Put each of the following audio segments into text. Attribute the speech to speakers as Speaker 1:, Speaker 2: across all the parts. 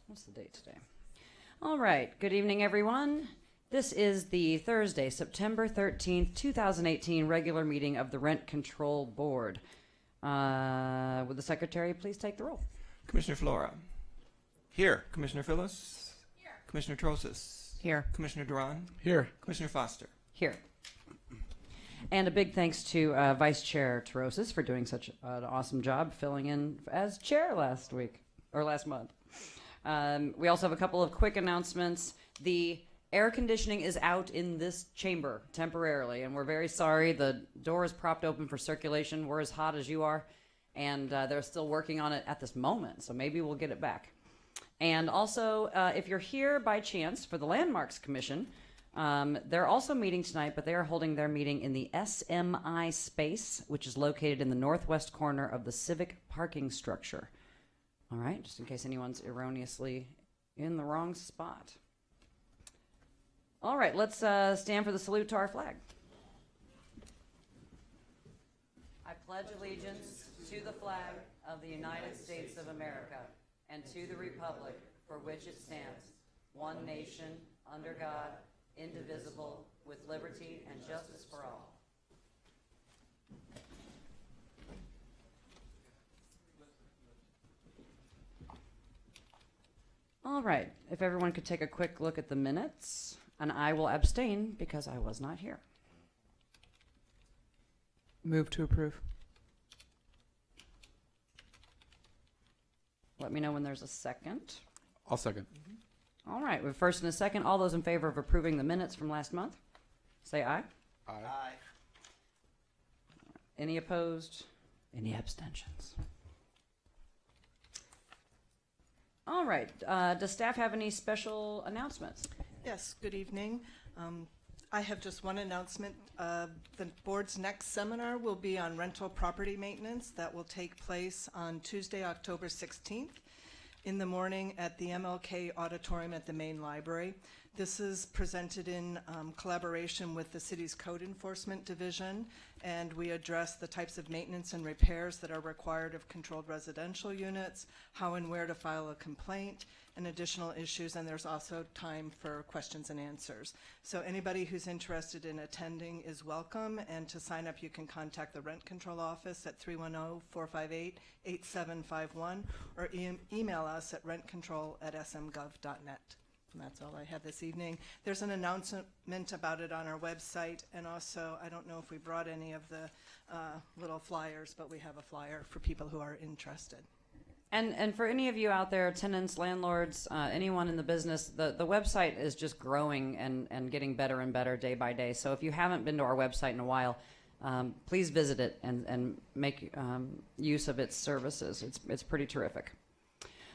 Speaker 1: What's the date today? All right. Good evening, everyone. This is the Thursday, September 13th, 2018 regular meeting of the Rent Control Board. Would the secretary please take the roll?
Speaker 2: Commissioner Flora. Here. Commissioner Phyllis. Here. Commissioner Trosis.
Speaker 3: Here.
Speaker 2: Commissioner Duran.
Speaker 4: Here.
Speaker 2: Commissioner Foster.
Speaker 1: Here. And a big thanks to Vice Chair Terosis for doing such an awesome job filling in as chair last month. We also have a couple of quick announcements. The air conditioning is out in this chamber temporarily, and we're very sorry. The door is propped open for circulation. We're as hot as you are, and they're still working on it at this moment, so maybe we'll get it back. And also, if you're here by chance for the Landmarks Commission, they're also meeting tonight, but they are holding their meeting in the SMI space, which is located in the northwest corner of the civic parking structure. All right, just in case anyone's erroneously in the wrong spot. All right, let's stand for the salute to our flag. I pledge allegiance to the flag of the United States of America and to the republic for which it stands, one nation, under God, indivisible, with liberty and justice for all. All right, if everyone could take a quick look at the minutes, and I will abstain because I was not here.
Speaker 3: Move to approve.
Speaker 1: Let me know when there's a second.
Speaker 4: I'll second.
Speaker 1: All right, we have first and a second. All those in favor of approving the minutes from last month, say aye.
Speaker 4: Aye.
Speaker 1: Any opposed? Any abstentions? All right, does staff have any special announcements?
Speaker 5: Yes, good evening. I have just one announcement. The board's next seminar will be on rental property maintenance. That will take place on Tuesday, October 16th in the morning at the MLK Auditorium at the main library. This is presented in collaboration with the city's Code Enforcement Division, and we address the types of maintenance and repairs that are required of controlled residential units, how and where to file a complaint, and additional issues, and there's also time for questions and answers. So anybody who's interested in attending is welcome, and to sign up you can contact the Rent Control Office at 310-458-8751 or email us at rentcontrol@smgov.net. And that's all I have this evening. There's an announcement about it on our website, and also I don't know if we brought any of the little flyers, but we have a flyer for people who are interested.
Speaker 1: And for any of you out there, tenants, landlords, anyone in the business, the website is just growing and getting better and better day by day. So if you haven't been to our website in a while, please visit it and make use of its services. It's pretty terrific.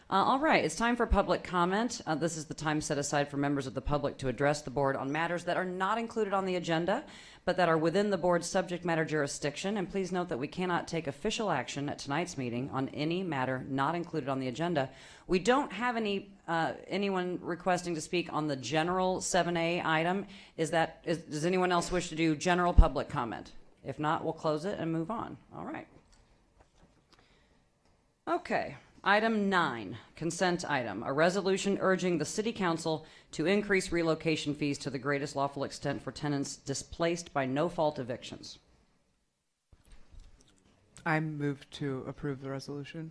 Speaker 1: All right, it's time for public comment. This is the time set aside for members of the public to address the board on matters that are not included on the agenda, but that are within the board's subject matter jurisdiction. And please note that we cannot take official action at tonight's meeting on any matter not included on the agenda. We don't have anyone requesting to speak on the general 7A item. Does anyone else wish to do general public comment? If not, we'll close it and move on. All right. Okay. Item 9, consent item, a resolution urging the City Council to increase relocation fees to the greatest lawful extent for tenants displaced by no-fault evictions.
Speaker 3: I move to approve the resolution.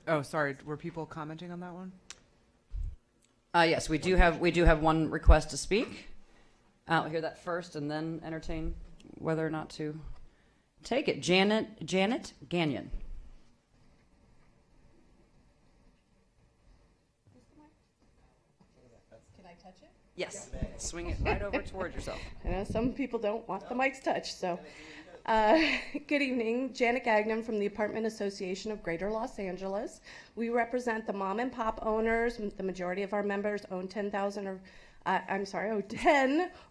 Speaker 3: Oh, sorry. Were people commenting on that one?
Speaker 1: Yes, we do have one request to speak. I'll hear that first and then entertain whether or not to take it. Janet Gagnon. Yes, swing it right over towards yourself.
Speaker 6: I know some people don't want the mics touched, so. Good evening, Janet Gagnon from the Apartment Association of Greater Los Angeles. We represent the mom and pop owners. The majority of our members own 10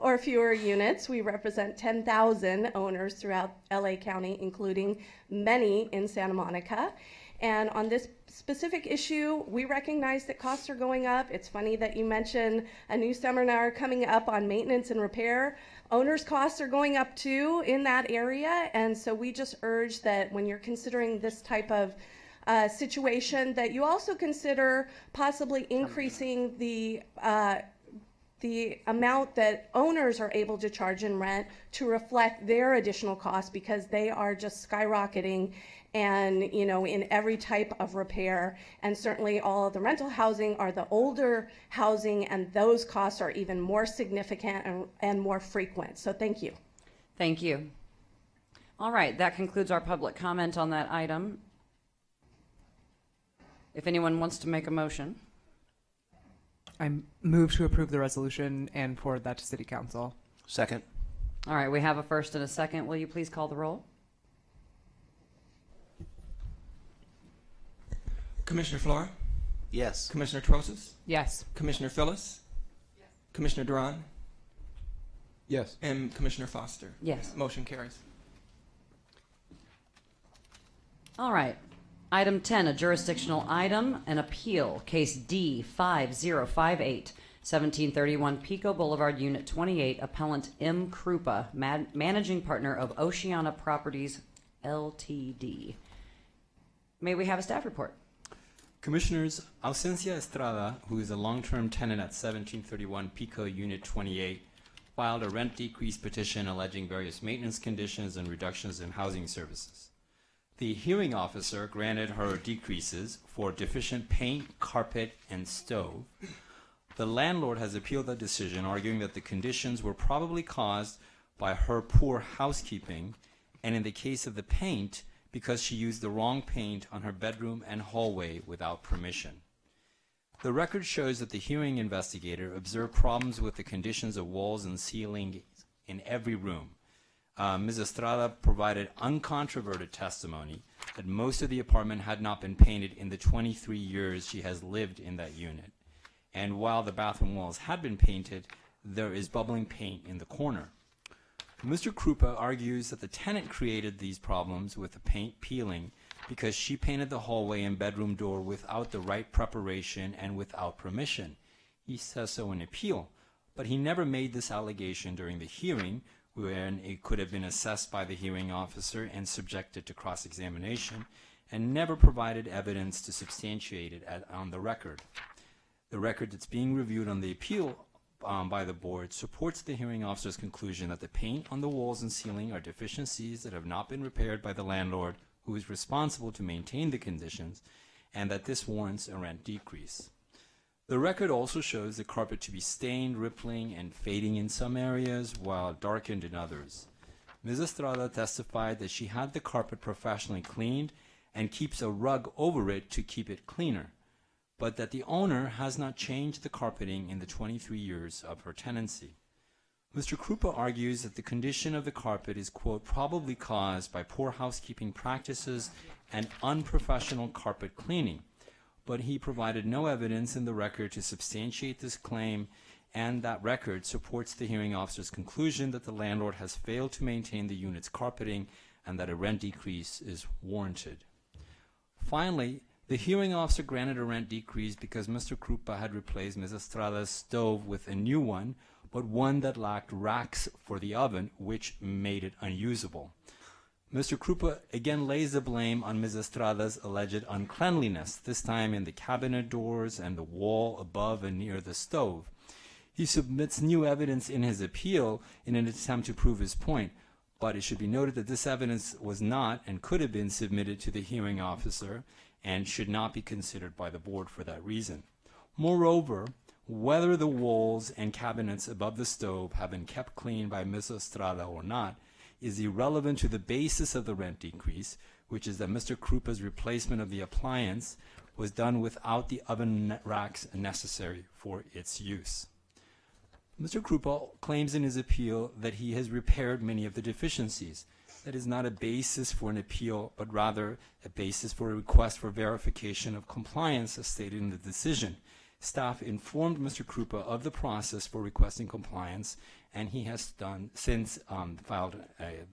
Speaker 6: or fewer units. We represent 10,000 owners throughout LA County, including many in Santa Monica. And on this specific issue, we recognize that costs are going up. It's funny that you mentioned a new seminar coming up on maintenance and repair. Owners' costs are going up too in that area, and so we just urge that when you're considering this type of situation, that you also consider possibly increasing the amount that owners are able to charge in rent to reflect their additional costs, because they are just skyrocketing, and in every type of repair. And certainly all of the rental housing are the older housing, and those costs are even more significant and more frequent. So thank you.
Speaker 1: Thank you. All right, that concludes our public comment on that item. If anyone wants to make a motion.
Speaker 3: I move to approve the resolution and forward that to City Council.
Speaker 4: Second.
Speaker 1: All right, we have a first and a second. Will you please call the roll?
Speaker 2: Commissioner Flora,
Speaker 4: Yes.
Speaker 2: Commissioner Trosis,
Speaker 3: Yes.
Speaker 2: Commissioner Phyllis, Commissioner Duran,
Speaker 7: Yes.
Speaker 2: and Commissioner Foster.
Speaker 1: Yes.
Speaker 2: Motion carries.
Speaker 1: All right. Item 10, a jurisdictional item, an appeal, case D5058, 1731 Pico Boulevard, Unit 28, appellant M. Krupa, managing partner of Oceana Properties, LTD. May we have a staff report?
Speaker 8: Commissioners, Ausencia Estrada, who is a long-term tenant at 1731 Pico Unit 28, filed a rent decrease petition alleging various maintenance conditions and reductions in housing services. The hearing officer granted her decreases for deficient paint, carpet, and stove. The landlord has appealed the decision, arguing that the conditions were probably caused by her poor housekeeping, and in the case of the paint, because she used the wrong paint on her bedroom and hallway without permission. The record shows that the hearing investigator observed problems with the conditions of walls and ceiling in every room. Ms. Estrada provided uncontroverted testimony that most of the apartment had not been painted in the 23 years she has lived in that unit. And while the bathroom walls had been painted, there is bubbling paint in the corner. Mr. Krupa argues that the tenant created these problems with the paint peeling because she painted the hallway and bedroom door without the right preparation and without permission. He says so in appeal, but he never made this allegation during the hearing, when it could have been assessed by the hearing officer and subjected to cross-examination, and never provided evidence to substantiate it on the record. The record that's being reviewed on the appeal by the board supports the hearing officer's conclusion that the paint on the walls and ceiling are deficiencies that have not been repaired by the landlord, who is responsible to maintain the conditions, and that this warrants a rent decrease. The record also shows the carpet to be stained, rippling, and fading in some areas, while darkened in others. Ms. Estrada testified that she had the carpet professionally cleaned and keeps a rug over it to keep it cleaner, but that the owner has not changed the carpeting in the 23 years of her tenancy. Mr. Krupa argues that the condition of the carpet is, quote, probably caused by poor housekeeping practices and unprofessional carpet cleaning, but he provided no evidence in the record to substantiate this claim, and that record supports the hearing officer's conclusion that the landlord has failed to maintain the unit's carpeting and that a rent decrease is warranted. Finally, the hearing officer granted a rent decrease because Mr. Krupa had replaced Ms. Estrada's stove with a new one, but one that lacked racks for the oven, which made it unusable. Mr. Krupa again lays the blame on Ms. Estrada's alleged uncleanliness, this time in the cabinet doors and the wall above and near the stove. He submits new evidence in his appeal in an attempt to prove his point, but it should be noted that this evidence was not and could have been submitted to the hearing officer and should not be considered by the board for that reason. Moreover, whether the walls and cabinets above the stove have been kept clean by Ms. Estrada or not is irrelevant to the basis of the rent decrease, which is that Mr. Krupa's replacement of the appliance was done without the oven racks necessary for its use. Mr. Krupa claims in his appeal that he has repaired many of the deficiencies. That is not a basis for an appeal, but rather a basis for a request for verification of compliance as stated in the decision. Staff informed Mr. Krupa of the process for requesting compliance, and he has since filed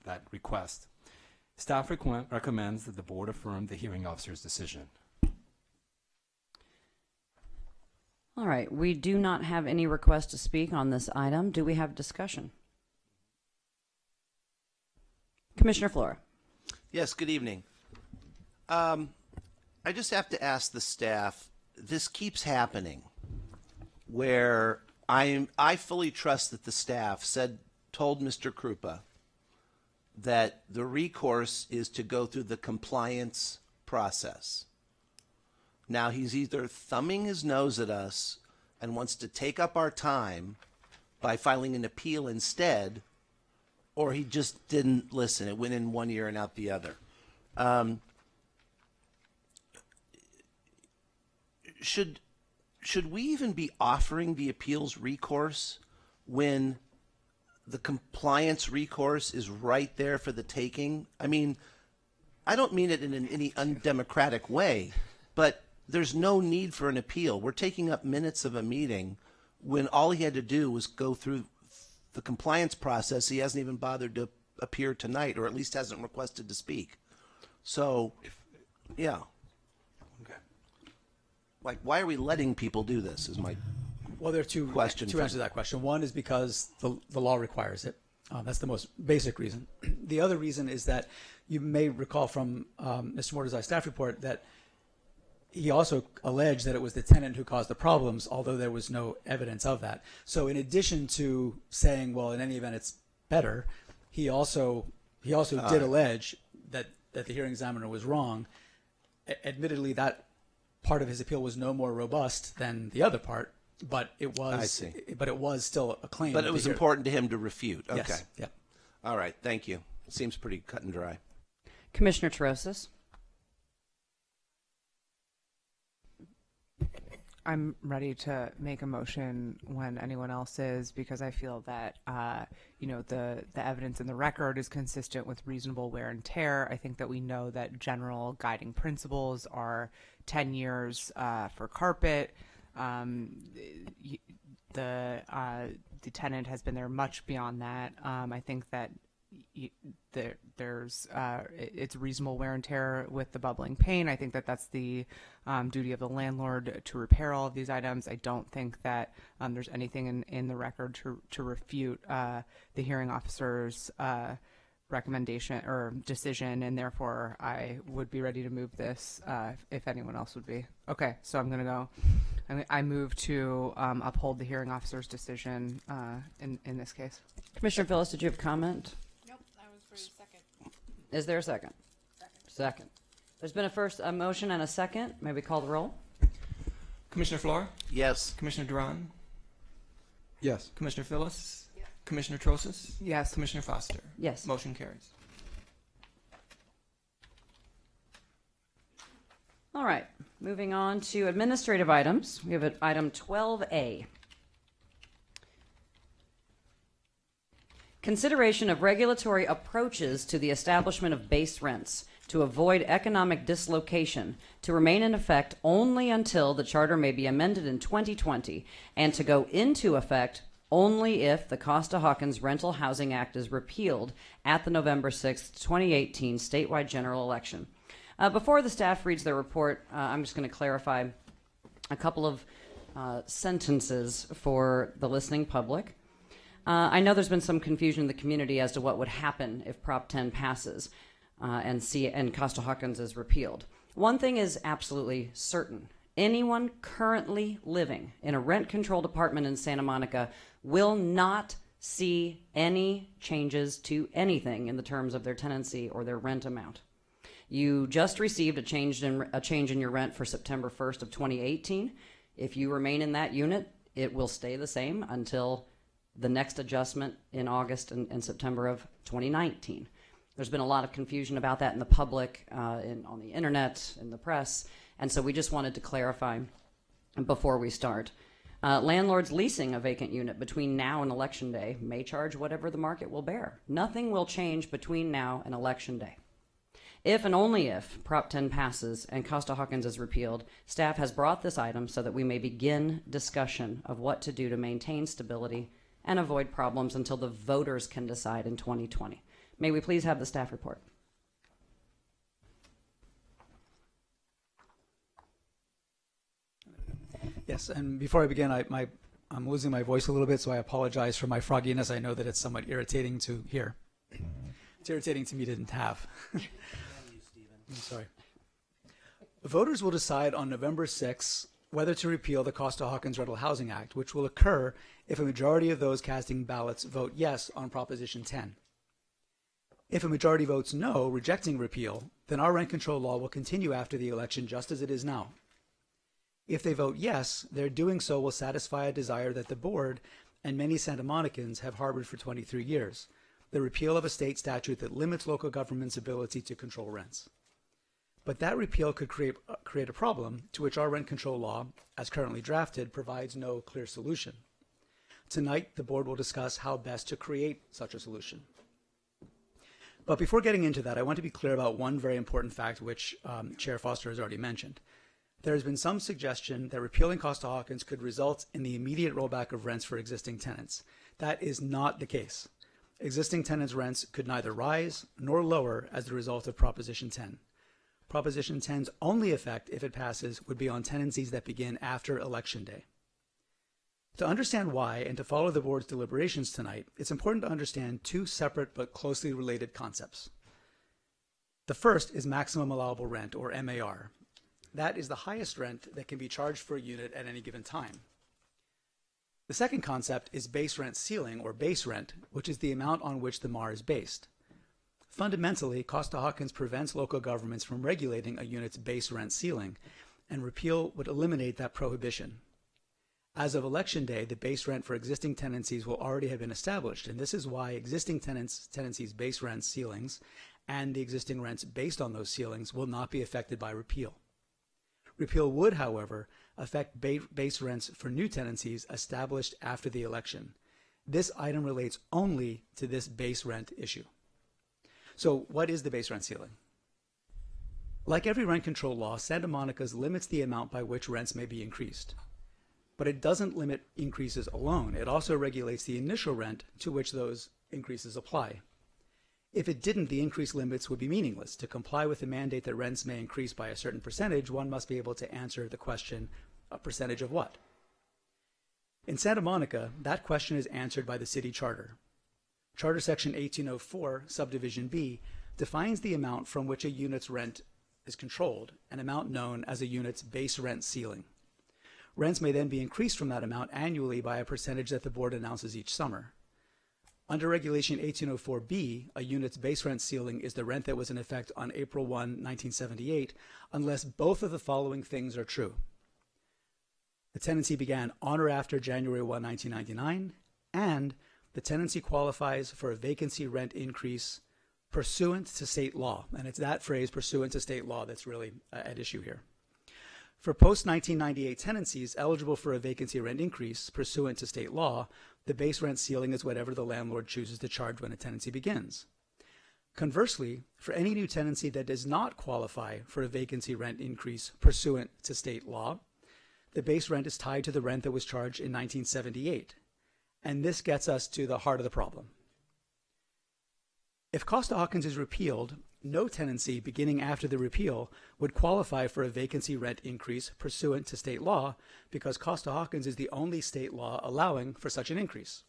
Speaker 8: that request. Staff recommends that the board affirm the hearing officer's decision.
Speaker 1: All right, we do not have any request to speak on this item. Do we have discussion? Commissioner Flora.
Speaker 4: Yes, good evening. I just have to ask the staff, this keeps happening where I fully trust that the staff told Mr. Krupa that the recourse is to go through the compliance process. Now he's either thumbing his nose at us and wants to take up our time by filing an appeal instead, or he just didn't listen. It went in one ear and out the other. Should we even be offering the appeals recourse when the compliance recourse is right there for the taking? I mean, I don't mean it in any undemocratic way, but there's no need for an appeal. We're taking up minutes of a meeting when all he had to do was go through the compliance process. He hasn't even bothered to appear tonight, or at least hasn't requested to speak. So, yeah.
Speaker 7: Okay.
Speaker 4: Like, why are we letting people do this is my
Speaker 9: Well, there are two answers to that question. One is because the law requires it. That's the most basic reason. The other reason is that you may recall from Mr. Mordezai's staff report that he also alleged that it was the tenant who caused the problems, although there was no evidence of that. So in addition to saying, well, in any event, it's better, he also did allege that the hearing examiner was wrong. Admittedly, that part of his appeal was no more robust than the other part, but it was.
Speaker 4: I see.
Speaker 9: But it was still a claim.
Speaker 4: But it was important to him to refute. Okay.
Speaker 9: Yes. Yeah.
Speaker 4: All right. Thank you. Seems pretty cut and dry.
Speaker 1: Commissioner Trosis.
Speaker 3: I'm ready to make a motion when anyone else is, because I feel that the evidence in the record is consistent with reasonable wear and tear. I think that we know that general guiding principles are 10 years for carpet. The tenant has been there much beyond that. I think that it's reasonable wear and tear with the bubbling paint. I think that that's the duty of the landlord to repair all of these items. I don't think that there's anything in the record to refute the hearing officer's recommendation or decision, and therefore I would be ready to move this if anyone else would be. Okay, so I'm going to go. I move to uphold the hearing officer's decision in this case.
Speaker 1: Commissioner Phillips, did you have a comment?
Speaker 10: Nope, I was for a second.
Speaker 1: Is there a second? Second. There's been a motion and a second. May we call the roll?
Speaker 2: Commissioner Flora?
Speaker 4: Yes.
Speaker 2: Commissioner Duran?
Speaker 7: Yes.
Speaker 2: Commissioner Phyllis? Yes. Commissioner Trosis?
Speaker 3: Yes.
Speaker 2: Commissioner Foster?
Speaker 1: Yes.
Speaker 2: Motion carries.
Speaker 1: All right. Moving on to administrative items. We have item 12A. Consideration of regulatory approaches to the establishment of base rents to avoid economic dislocation, to remain in effect only until the charter may be amended in 2020, and to go into effect only if the Costa-Hawkins Rental Housing Act is repealed at the November 6, 2018 statewide general election. Before the staff reads their report, I'm just going to clarify a couple of sentences for the listening public. I know there's been some confusion in the community as to what would happen if Prop 10 passes and Costa-Hawkins is repealed. One thing is absolutely certain. Anyone currently living in a rent-controlled apartment in Santa Monica will not see any changes to anything in the terms of their tenancy or their rent amount. You just received a change in your rent for September 1st of 2018. If you remain in that unit, it will stay the same until the next adjustment in August and September of 2019. There's been a lot of confusion about that in the public, on the internet, in the press, and so we just wanted to clarify before we start. Landlords leasing a vacant unit between now and Election Day may charge whatever the market will bear. Nothing will change between now and Election Day. If and only if Prop 10 passes and Costa-Hawkins is repealed, staff has brought this item so that we may begin discussion of what to do to maintain stability and avoid problems until the voters can decide in 2020. May we please have the staff report?
Speaker 9: Yes, and before I begin, I'm losing my voice a little bit, so I apologize for my frogginess. I know that it's somewhat irritating to hear. It's irritating to me to have. I'm sorry. Voters will decide on November 6 whether to repeal the Costa-Hawkins Rental Housing Act, which will occur if a majority of those casting ballots vote yes on Proposition 10. If a majority votes no, rejecting repeal, then our rent control law will continue after the election just as it is now. If they vote yes, their doing so will satisfy a desire that the board and many Santa Monicans have harbored for 23 years, the repeal of a state statute that limits local government's ability to control rents. But that repeal could create a problem to which our rent control law, as currently drafted, provides no clear solution. Tonight, the board will discuss how best to create such a solution. But before getting into that, I want to be clear about one very important fact which Chair Foster has already mentioned. There has been some suggestion that repealing Costa-Hawkins could result in the immediate rollback of rents for existing tenants. That is not the case. Existing tenants' rents could neither rise nor lower as the result of Proposition 10. Proposition 10's only effect, if it passes, would be on tenancies that begin after Election Day. To understand why and to follow the board's deliberations tonight, it's important to understand two separate but closely related concepts. The first is maximum allowable rent, or MAR. That is the highest rent that can be charged for a unit at any given time. The second concept is base rent ceiling, or base rent, which is the amount on which the MAR is based. Fundamentally, Costa-Hawkins prevents local governments from regulating a unit's base rent ceiling, and repeal would eliminate that prohibition. As of Election Day, the base rent for existing tenancies will already have been established, and this is why existing tenancies' base rent ceilings and the existing rents based on those ceilings will not be affected by repeal. Repeal would, however, affect base rents for new tenancies established after the election. This item relates only to this base rent issue. So what is the base rent ceiling? Like every rent control law, Santa Monica's limits the amount by which rents may be increased. But it doesn't limit increases alone. It also regulates the initial rent to which those increases apply. If it didn't, the increase limits would be meaningless. To comply with the mandate that rents may increase by a certain percentage, one must be able to answer the question, a percentage of what? In Santa Monica, that question is answered by the city charter. Charter Section 1804, Subdivision B, defines the amount from which a unit's rent is controlled, an amount known as a unit's base rent ceiling. Rents may then be increased from that amount annually by a percentage that the board announces each summer. Under Regulation 1804B, a unit's base rent ceiling is the rent that was in effect on April 1, 1978, unless both of the following things are true. The tenancy began on or after January 1, 1999, and the tenancy qualifies for a vacancy rent increase pursuant to state law. And it's that phrase, pursuant to state law, that's really at issue here. For post-1998 tenancies eligible for a vacancy rent increase pursuant to state law, the base rent ceiling is whatever the landlord chooses to charge when a tenancy begins. Conversely, for any new tenancy that does not qualify for a vacancy rent increase pursuant to state law, the base rent is tied to the rent that was charged in 1978. And this gets us to the heart of the problem. If Costa-Hawkins is repealed, no tenancy beginning after the repeal would qualify for a vacancy rent increase pursuant to state law because Costa-Hawkins is the only state law allowing for such an increase.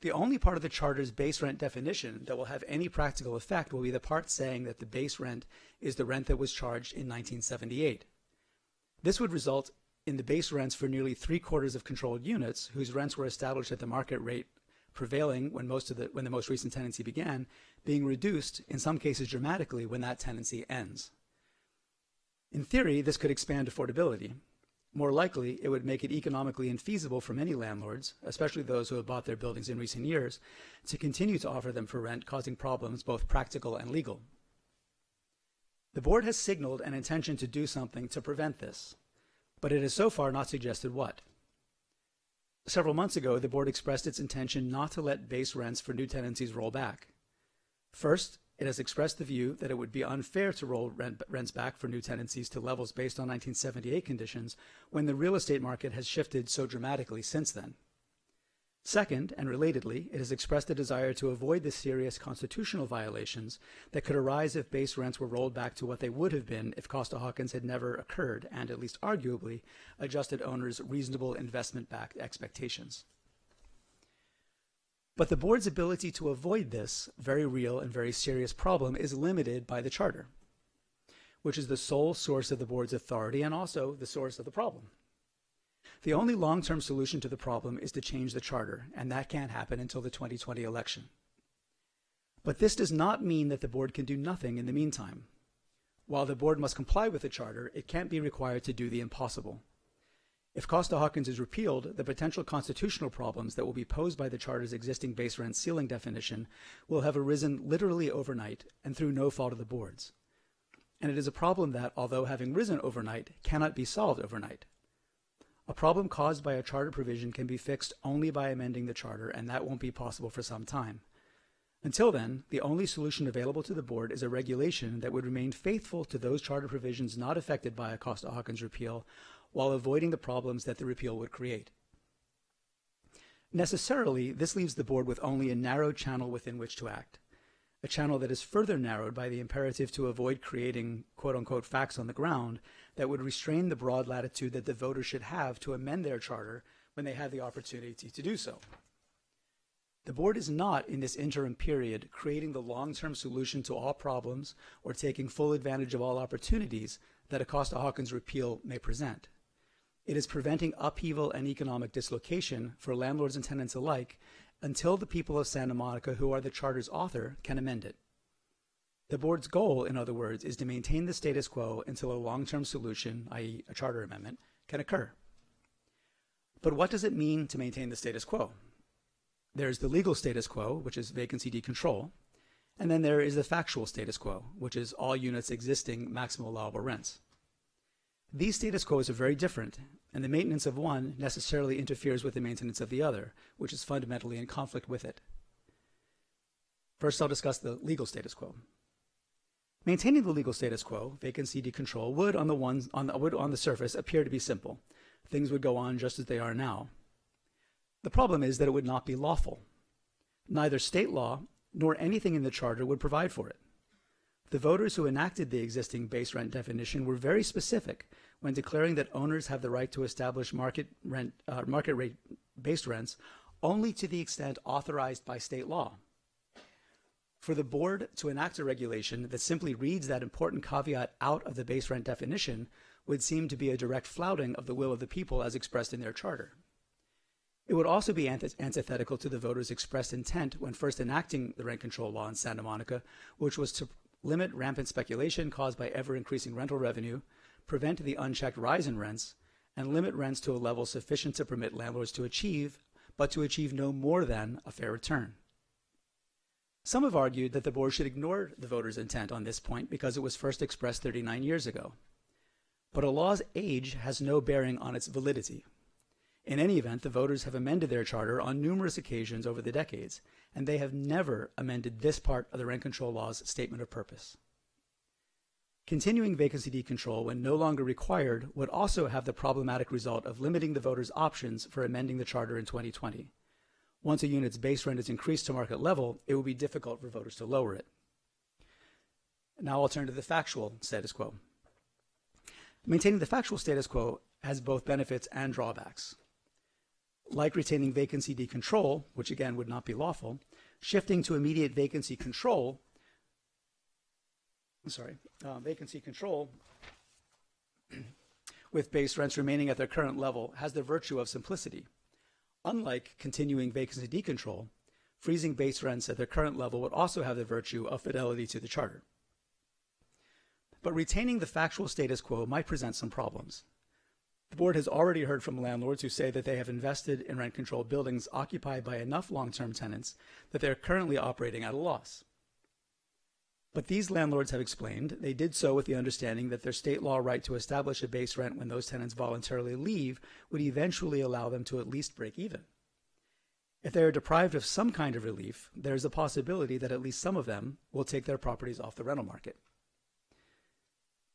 Speaker 9: The only part of the charter's base rent definition that will have any practical effect will be the part saying that the base rent is the rent that was charged in 1978. This would result in the base rents for nearly 3/4 of controlled units, whose rents were established at the market rate prevailing when the most recent tenancy began, being reduced, in some cases dramatically, when that tenancy ends. In theory, this could expand affordability. More likely, it would make it economically infeasible for many landlords, especially those who have bought their buildings in recent years, to continue to offer them for rent, causing problems both practical and legal. The board has signaled an intention to do something to prevent this, but it has so far not suggested what. Several months ago, the board expressed its intention not to let base rents for new tenancies roll back. First, it has expressed the view that it would be unfair to roll rents back for new tenancies to levels based on 1978 conditions when the real estate market has shifted so dramatically since then. Second, and relatedly, it has expressed a desire to avoid the serious constitutional violations that could arise if base rents were rolled back to what they would have been if Costa-Hawkins had never occurred and, at least arguably, adjusted owners' reasonable investment-backed expectations. But the board's ability to avoid this very real and very serious problem is limited by the charter, which is the sole source of the board's authority and also the source of the problem. The only long-term solution to the problem is to change the charter, and that can't happen until the 2020 election. But this does not mean that the board can do nothing in the meantime. While the board must comply with the charter, it can't be required to do the impossible. If Costa-Hawkins is repealed, the potential constitutional problems that will be posed by the charter's existing base rent ceiling definition will have arisen literally overnight and through no fault of the board's. And it is a problem that, although having risen overnight, cannot be solved overnight. A problem caused by a charter provision can be fixed only by amending the charter, and that won't be possible for some time. Until then, the only solution available to the board is a regulation that would remain faithful to those charter provisions not affected by a Costa-Hawkins repeal, while avoiding the problems that the repeal would create. Necessarily, this leaves the board with only a narrow channel within which to act, a channel that is further narrowed by the imperative to avoid creating quote-unquote facts on the ground that would restrain the broad latitude that the voters should have to amend their charter when they have the opportunity to do so. The board is not, in this interim period, creating the long-term solution to all problems or taking full advantage of all opportunities that a Costa-Hawkins repeal may present. It is preventing upheaval and economic dislocation for landlords and tenants alike until the people of Santa Monica, who are the charter's author, can amend it. The board's goal, in other words, is to maintain the status quo until a long-term solution, i.e. a charter amendment, can occur. But what does it mean to maintain the status quo? There's the legal status quo, which is vacancy decontrol, and then there is the factual status quo, which is all units existing maximum allowable rents. These status quos are very different, and the maintenance of one necessarily interferes with the maintenance of the other, which is fundamentally in conflict with it. First, I'll discuss the legal status quo. Maintaining the legal status quo, vacancy decontrol, would on the surface appear to be simple. Things would go on just as they are now. The problem is that it would not be lawful. Neither state law nor anything in the charter would provide for it. The voters who enacted the existing base rent definition were very specific when declaring that owners have the right to establish market rate based rents only to the extent authorized by state law. For the board to enact a regulation that simply reads that important caveat out of the base rent definition would seem to be a direct flouting of the will of the people as expressed in their charter. It would also be antithetical to the voters' expressed intent when first enacting the rent control law in Santa Monica, which was to limit rampant speculation caused by ever-increasing rental revenue, prevent the unchecked rise in rents, and limit rents to a level sufficient to permit landlords to achieve, but to achieve no more than, a fair return. Some have argued that the board should ignore the voters' intent on this point because it was first expressed 39 years ago. But a law's age has no bearing on its validity. In any event, the voters have amended their charter on numerous occasions over the decades, and they have never amended this part of the rent control law's statement of purpose. Continuing vacancy decontrol when no longer required would also have the problematic result of limiting the voters' options for amending the charter in 2020. Once a unit's base rent is increased to market level, it will be difficult for voters to lower it. Now I'll turn to the factual status quo. Maintaining the factual status quo has both benefits and drawbacks. Like retaining vacancy decontrol, which again would not be lawful, shifting to immediate vacancy control with base rents remaining at their current level has the virtue of simplicity. Unlike continuing vacancy decontrol, freezing base rents at their current level would also have the virtue of fidelity to the charter. But retaining the factual status quo might present some problems. The board has already heard from landlords who say that they have invested in rent-controlled buildings occupied by enough long-term tenants that they are currently operating at a loss. But these landlords have explained they did so with the understanding that their state law right to establish a base rent when those tenants voluntarily leave would eventually allow them to at least break even. If they are deprived of some kind of relief, there is a possibility that at least some of them will take their properties off the rental market.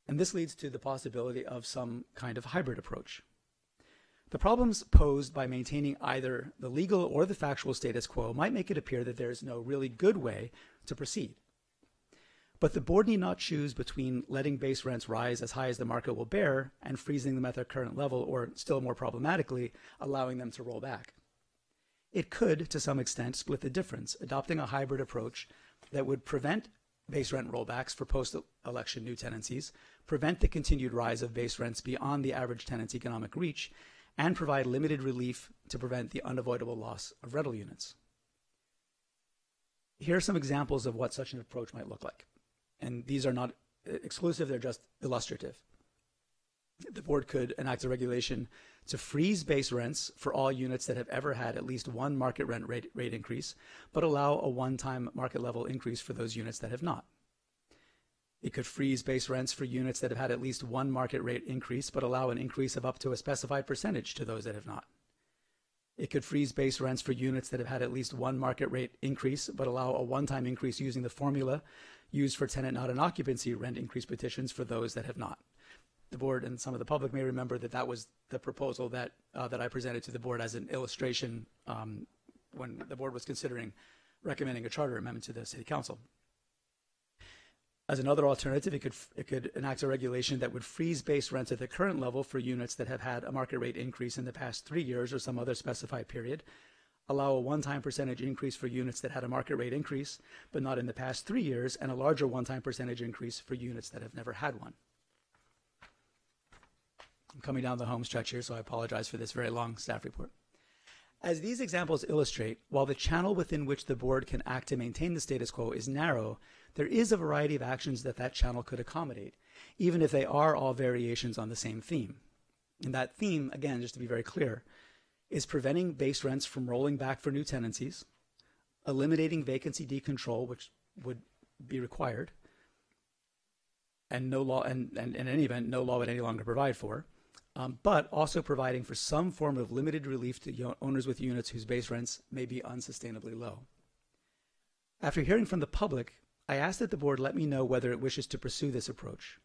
Speaker 9: And this leads to the possibility of some kind of hybrid approach. The problems posed by maintaining either the legal or the factual status quo might make it appear that there is no really good way to proceed. But the board need not choose between letting base rents rise as high as the market will bear and freezing them at their current level, or still more problematically, allowing them to roll back. It could, to some extent, split the difference, adopting a hybrid approach that would prevent base rent rollbacks for post-election new tenancies, prevent the continued rise of base rents beyond the average tenant's economic reach, and provide limited relief to prevent the unavoidable loss of rental units. Here are some examples of what such an approach might look like. And these are not exclusive, they're just illustrative. The board could enact a regulation to freeze base rents for all units that have ever had at least one market rent rate increase, but allow a one-time market level increase for those units that have not. It could freeze base rents for units that have had at least one market rate increase, but allow an increase of up to a specified percentage to those that have not. It could freeze base rents for units that have had at least one market rate increase, but allow a one-time increase using the formula used for tenant not in occupancy rent increase petitions for those that have not. The board and some of the public may remember that that was the proposal that that I presented to the board as an illustration when the board was considering recommending a charter amendment to the city council. As another alternative, it could enact a regulation that would freeze base rents at the current level for units that have had a market rate increase in the past 3 years or some other specified period, allow a one-time percentage increase for units that had a market rate increase, but not in the past 3 years, and a larger one-time percentage increase for units that have never had one. I'm coming down the home stretch here, so I apologize for this very long staff report. As these examples illustrate, while the channel within which the board can act to maintain the status quo is narrow, there is a variety of actions that channel could accommodate, even if they are all variations on the same theme. And that theme, again, just to be very clear, is preventing base rents from rolling back for new tenancies, eliminating vacancy decontrol, which would be required, and no law, and in any event, no law would any longer provide for, but also providing for some form of limited relief to owners with units whose base rents may be unsustainably low. After hearing from the public, I asked that the board let me know whether it wishes to pursue this approach.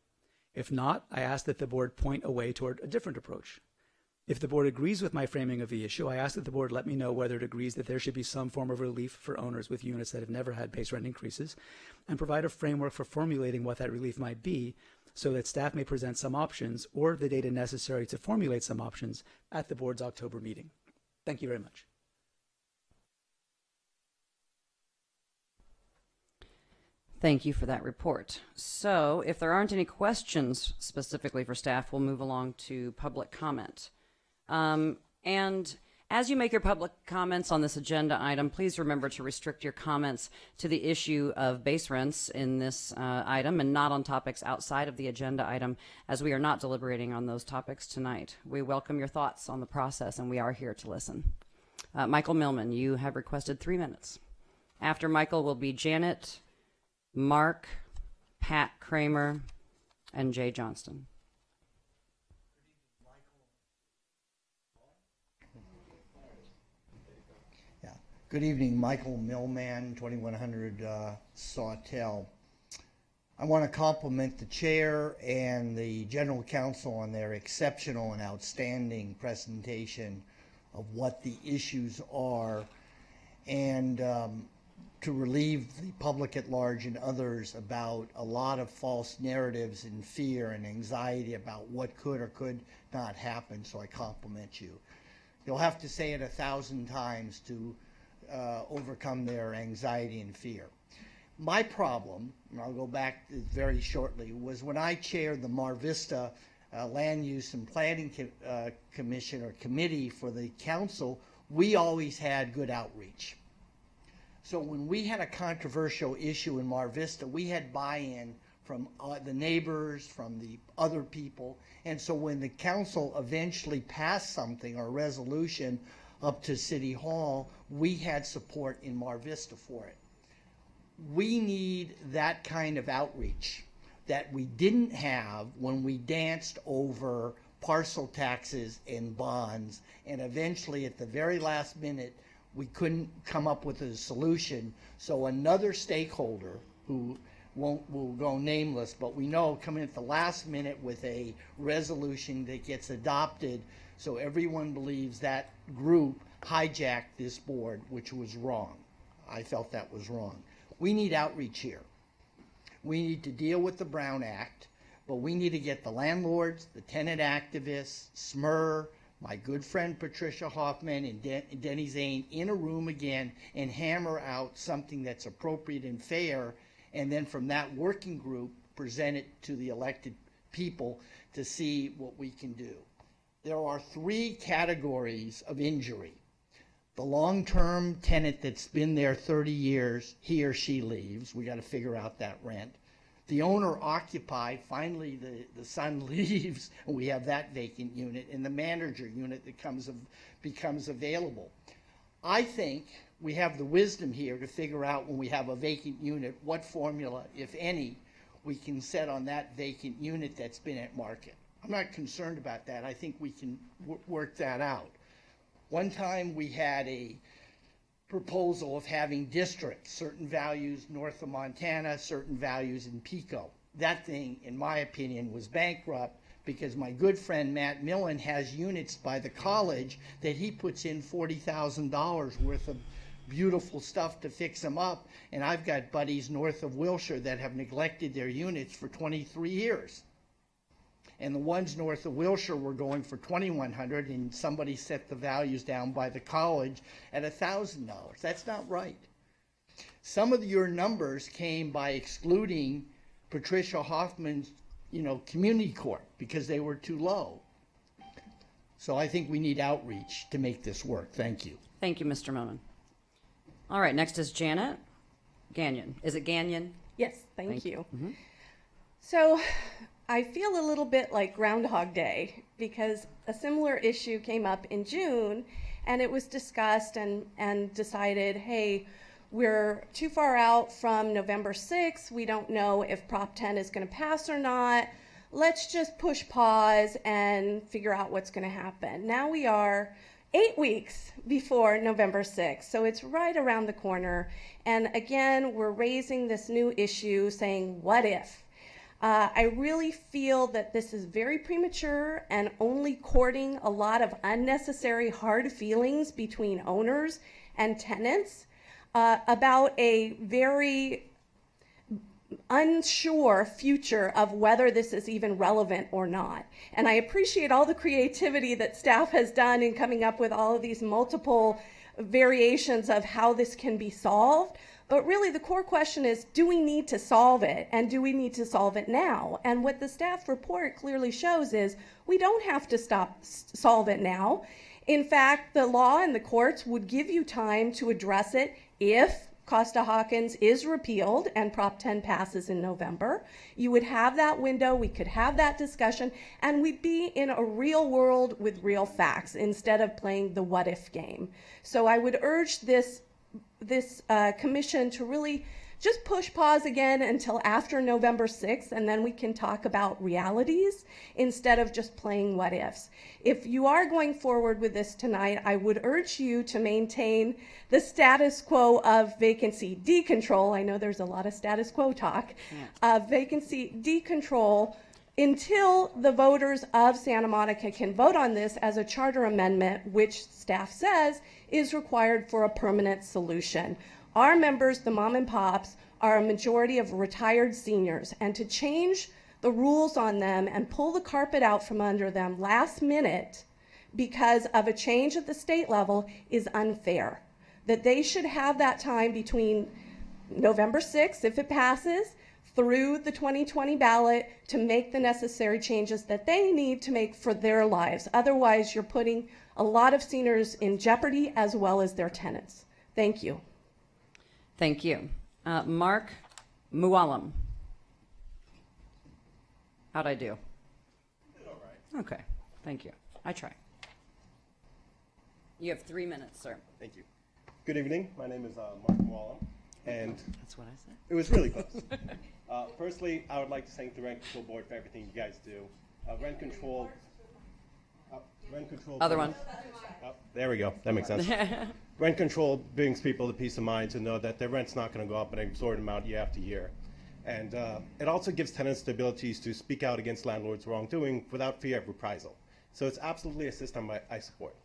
Speaker 9: If not, I asked that the board point a way toward a different approach. If the board agrees with my framing of the issue, I asked that the board let me know whether it agrees that there should be some form of relief for owners with units that have never had base rent increases, and provide a framework for formulating what that relief might be, so that staff may present some options or the data necessary to formulate some options at the board's October meeting. Thank you very much.
Speaker 1: Thank you for that report. So if there aren't any questions specifically for staff, we'll move along to public comment. And as you make your public comments on this agenda item, please remember to restrict your comments to the issue of base rents in this item and not on topics outside of the agenda item, as we are not deliberating on those topics tonight. We welcome your thoughts on the process, and we are here to listen. Michael Millman, you have requested 3 minutes. After Michael will be Janet, Mark, Pat Kramer, and Jay Johnston.
Speaker 11: Good evening, Michael Millman, 2100 Sawtell. I want to compliment the chair and the general counsel on their exceptional and outstanding presentation of what the issues are, and to relieve the public at large and others about a lot of false narratives and fear and anxiety about what could or could not happen, so I compliment you. You'll have to say it 1,000 times to overcome their anxiety and fear. My problem, and I'll go back very shortly, was when I chaired the Mar Vista Land Use and Planning Commission or Committee for the council, we always had good outreach. So when we had a controversial issue in Mar Vista, we had buy-in from the neighbors, from the other people, and so when the council eventually passed something or a resolution up to City Hall, we had support in Mar Vista for it. We need that kind of outreach that we didn't have when we danced over parcel taxes and bonds, and eventually at the very last minute we couldn't come up with a solution. So another stakeholder who will go nameless, but we know coming at the last minute with a resolution that gets adopted, so everyone believes that group hijacked this board, which was wrong. I felt that was wrong. We need outreach here. We need to deal with the Brown Act, but we need to get the landlords, the tenant activists, SMER, my good friend Patricia Hoffman and Denny Zane in a room again and hammer out something that's appropriate and fair, and then from that working group, present it to the elected people to see what we can do. There are 3 categories of injury. The long-term tenant that's been there 30 years, he or she leaves. We got to figure out that rent. The owner occupied, finally the son leaves, and we have that vacant unit, and the manager unit that becomes available. I think we have the wisdom here to figure out when we have a vacant unit, what formula, if any, we can set on that vacant unit that's been at market. I'm not concerned about that. I think we can work that out. One time we had a proposal of having districts, certain values north of Montana, certain values in Pico. That thing, in my opinion, was bankrupt because my good friend Matt Millen has units by the college that he puts in $40,000 worth of beautiful stuff to fix them up, and I've got buddies north of Wilshire that have neglected their units for 23 years. And the ones north of Wilshire were going for $2,100, and somebody set the values down by the college at $1,000. That's not right. Some of your numbers came by excluding Patricia Hoffman's, community court because they were too low. So I think we need outreach to make this work. Thank you.
Speaker 1: Thank you, Mr. Millman. All right, next is Janet Gagnon. Is it Gagnon?
Speaker 6: Yes, thank you.
Speaker 1: Mm-hmm.
Speaker 6: So I feel a little bit like Groundhog Day because a similar issue came up in June, and it was discussed and decided, hey, we're too far out from November 6th. We don't know if Prop 10 is going to pass or not. Let's just push pause and figure out what's going to happen. Now we are 8 weeks before November 6th, so it's right around the corner. And again, we're raising this new issue saying, what if? I really feel that this is very premature and only courting a lot of unnecessary hard feelings between owners and tenants about a very unsure future of whether this is even relevant or not. And I appreciate all the creativity that staff has done in coming up with all of these multiple variations of how this can be solved. But really the core question is, do we need to solve it? And do we need to solve it now? And what the staff report clearly shows is we don't have to solve it now. In fact, the law and the courts would give you time to address it if Costa-Hawkins is repealed and Prop 10 passes in November. You would have that window, we could have that discussion, and we'd be in a real world with real facts instead of playing the what if game. So I would urge this commission to really just push pause again until after November 6th, and then we can talk about realities instead of just playing what ifs. If you are going forward with this tonight, I would urge you to maintain the status quo of vacancy decontrol. I know there's a lot of status quo talk. Vacancy decontrol until the voters of Santa Monica can vote on this as a charter amendment, which staff says is required for a permanent solution. Our members, the mom and pops, are a majority of retired seniors, and to change the rules on them and pull the carpet out from under them last minute because of a change at the state level is unfair. That they should have that time between November 6th, if it passes, through the 2020 ballot to make the necessary changes that they need to make for their lives. Otherwise, you're putting a lot of seniors in jeopardy as well as their tenants. Thank you.
Speaker 1: Thank you. Mark Mualam. How'd I do? All right. Okay. Thank you. I try. You have 3 minutes, sir.
Speaker 12: Thank you. Good evening. My name is Mark Mualam, and
Speaker 1: that's what I said.
Speaker 12: It was really close. Firstly, I would like to thank the Rent Control Board for everything you guys do. Rent control.
Speaker 1: Other one.
Speaker 12: There we go. That makes sense. Rent control brings people the peace of mind to know that their rent's not going to go up an exorbitant amount year after year. And it also gives tenants the abilities to speak out against landlords' wrongdoing without fear of reprisal. So it's absolutely a system I support.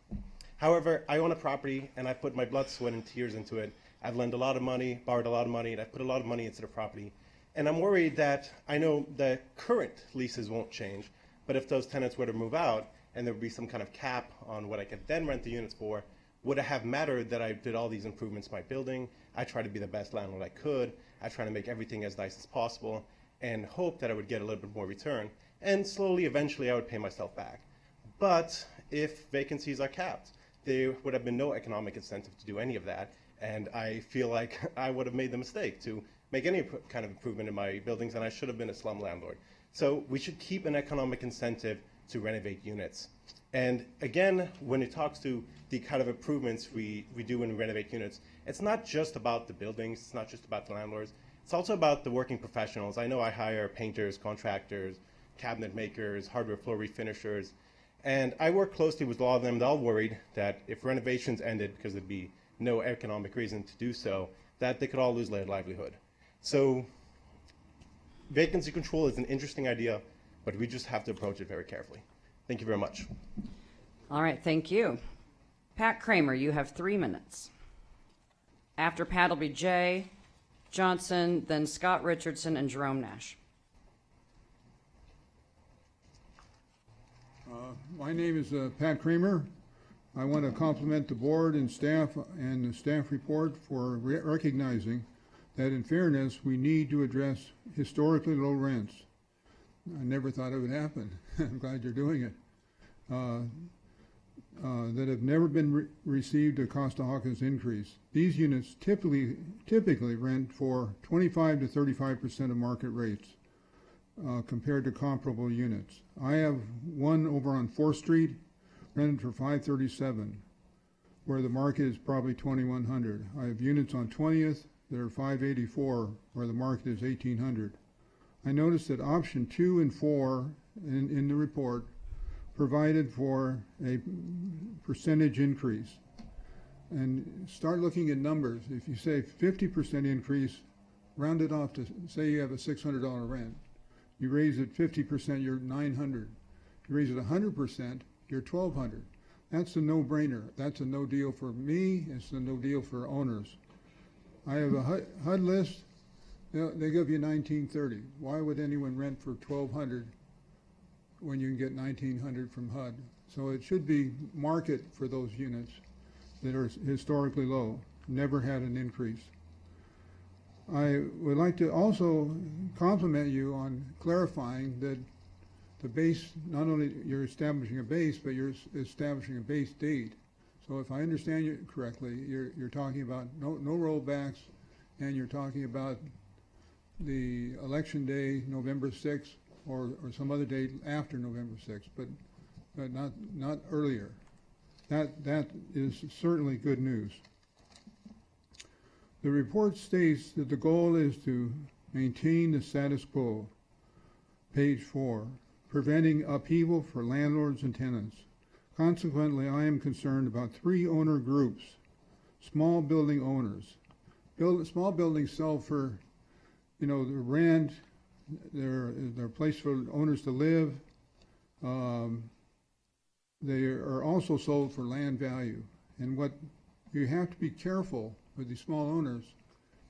Speaker 12: However, I own a property, and I put my blood, sweat, and tears into it. I've lent a lot of money, borrowed a lot of money, and I've put a lot of money into the property. And I'm worried that I know the current leases won't change, but if those tenants were to move out, and there would be some kind of cap on what I could then rent the units for, would it have mattered that I did all these improvements to my building? I tried to be the best landlord I could. I tried to make everything as nice as possible and hope that I would get a little bit more return. And slowly, eventually, I would pay myself back. But if vacancies are capped, there would have been no economic incentive to do any of that. And I feel like I would have made the mistake to make any kind of improvement in my buildings, and I should have been a slum landlord. So we should keep an economic incentive to renovate units. And again, when it talks to the kind of improvements we do when we renovate units, it's not just about the buildings, it's not just about the landlords, it's also about the working professionals. I know I hire painters, contractors, cabinet makers, hardware floor refinishers, and I work closely with a lot of them. They're all worried that if renovations ended, because there'd be no economic reason to do so, that they could all lose their livelihood. So vacancy control is an interesting idea, but we just have to approach it very carefully. Thank you very much.
Speaker 1: All right, thank you. Pat Kramer, you have 3 minutes. After Pat will be Jay Johnson, then Scott Richardson, and Jerome Nash.
Speaker 13: My name is Pat Kramer. I want to compliment the board and staff and the staff report for recognizing that in fairness, we need to address historically low rents. I never thought it would happen. I'm glad you're doing it. That have never been received a Costa-Hawkins increase. These units typically rent for 25 to 35% of market rates compared to comparable units. I have one over on 4th Street, rented for $537, where the market is probably $2,100. I have units on 20th that are $584, where the market is $1,800. I noticed that option 2 and 4 in the report provided for a percentage increase. And start looking at numbers. If you say 50% increase, round it off to say you have a $600 rent. You raise it 50%, you're $900. You raise it 100%, you're $1,200. That's a no-brainer. That's a no deal for me. It's a no deal for owners. I have a HUD list. They give you $1,930. Why would anyone rent for $1,200 when you can get $1,900 from HUD? So it should be market for those units that are historically low. Never had an increase. I would like to also compliment you on clarifying that the base, not only you're establishing a base, but you're establishing a base date. So if I understand you correctly, you're talking about no rollbacks, and you're talking about the election day, November 6th, or some other date after November 6th, but not earlier. That is certainly good news. The report states that the goal is to maintain the status quo, page 4, preventing upheaval for landlords and tenants. Consequently, I am concerned about 3 owner groups: small building owners. Small buildings sell for, the rent, they're a place for owners to live. They are also sold for land value. And what you have to be careful with these small owners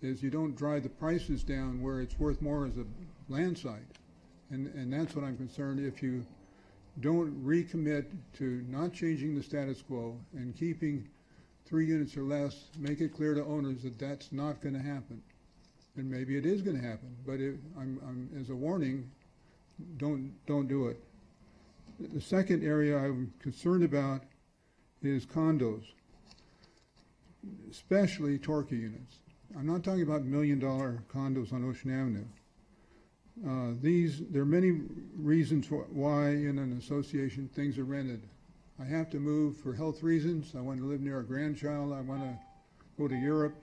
Speaker 13: is you don't drive the prices down where it's worth more as a land site. And that's what I'm concerned. If you don't recommit to not changing the status quo and keeping 3 units or less, make it clear to owners that that's not going to happen. And maybe it is going to happen, but I'm as a warning, don't do it. The second area I'm concerned about is condos, especially Torquay units. I'm not talking about $1 million condos on Ocean Avenue. There are many reasons why in an association things are rented. I have to move for health reasons. I want to live near a grandchild. I want to go to Europe.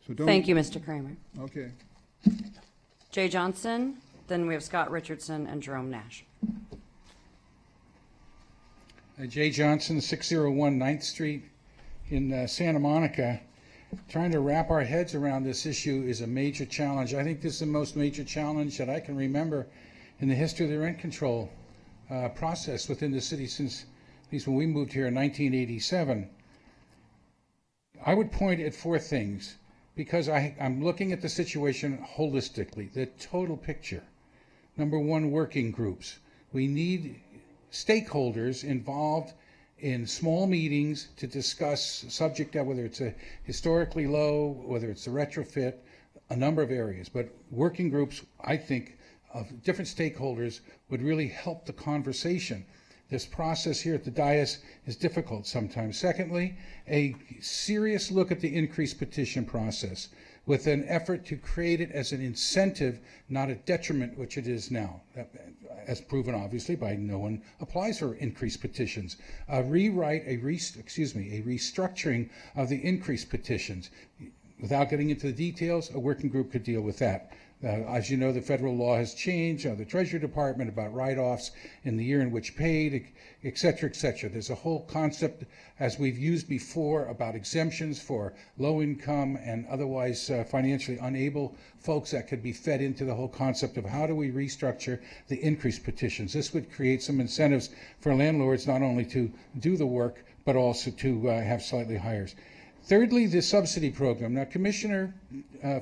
Speaker 13: So don't.
Speaker 1: Thank you, Mr. Kramer.
Speaker 13: Okay.
Speaker 1: Jay Johnson, then we have Scott Richardson and Jerome Nash.
Speaker 14: Jay Johnson, 601 9th Street in Santa Monica. Trying to wrap our heads around this issue is a major challenge. I think this is the most major challenge that I can remember in the history of the rent control process within the city since, at least when we moved here in 1987. I would point at 4 things because I'm looking at the situation holistically, the total picture. Number 1, working groups. We need stakeholders involved in small meetings to discuss subject that whether it's a historically low, whether it's a retrofit, a number of areas. But working groups, I think, of different stakeholders would really help the conversation. This process here at the dais is difficult sometimes. Secondly, a serious look at the increased petition process with an effort to create it as an incentive, not a detriment, which it is now, as proven obviously by no one applies for increased petitions. A restructuring of the increased petitions. Without getting into the details, a working group could deal with that. As you know, the federal law has changed, the Treasury Department about write-offs in the year in which paid, et cetera, et cetera. There's a whole concept, as we've used before, about exemptions for low-income and otherwise financially unable folks that could be fed into the whole concept of how do we restructure the increased petitions. This would create some incentives for landlords not only to do the work, but also to have slightly higher. Thirdly, the subsidy program. Now, Commissioner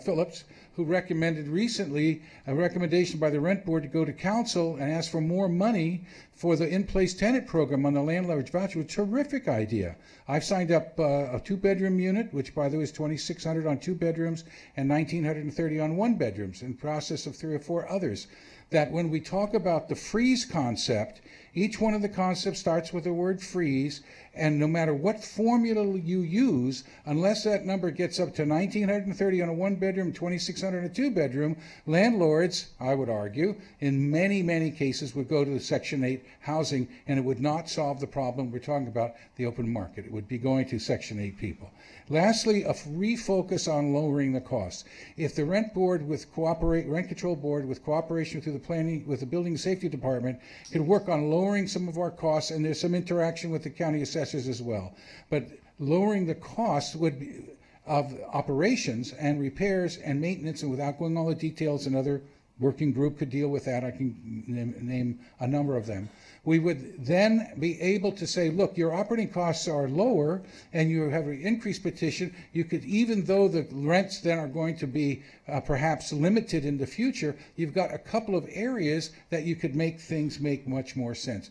Speaker 14: Phillips, who recommended recently a recommendation by the Rent Board to go to council and ask for more money for the in-place tenant program on the landlord's voucher, a terrific idea. I've signed up a two-bedroom unit, which by the way is $2,600 on 2 bedrooms and $1,930 on 1 bedrooms, in process of 3 or 4 others. That when we talk about the freeze concept, each one of the concepts starts with the word freeze, and no matter what formula you use, unless that number gets up to $1,930 on a 1-bedroom, $2,600 on a 2-bedroom, landlords, I would argue, in many, many cases would go to the Section 8 housing, and it would not solve the problem. We're talking about the open market. It would be going to Section 8 people. Lastly, a refocus on lowering the costs. If the rent control board with cooperation through the planning with the building safety department could work on lowering some of our costs, and there's some interaction with the county assessors as well, but lowering the costs would be of operations and repairs and maintenance, and without going all the details, another working group could deal with that. I can name a number of them. We would then be able to say, look, your operating costs are lower and you have an increased petition. You could, even though the rents then are going to be perhaps limited in the future, you've got a couple of areas that you could make things make much more sense.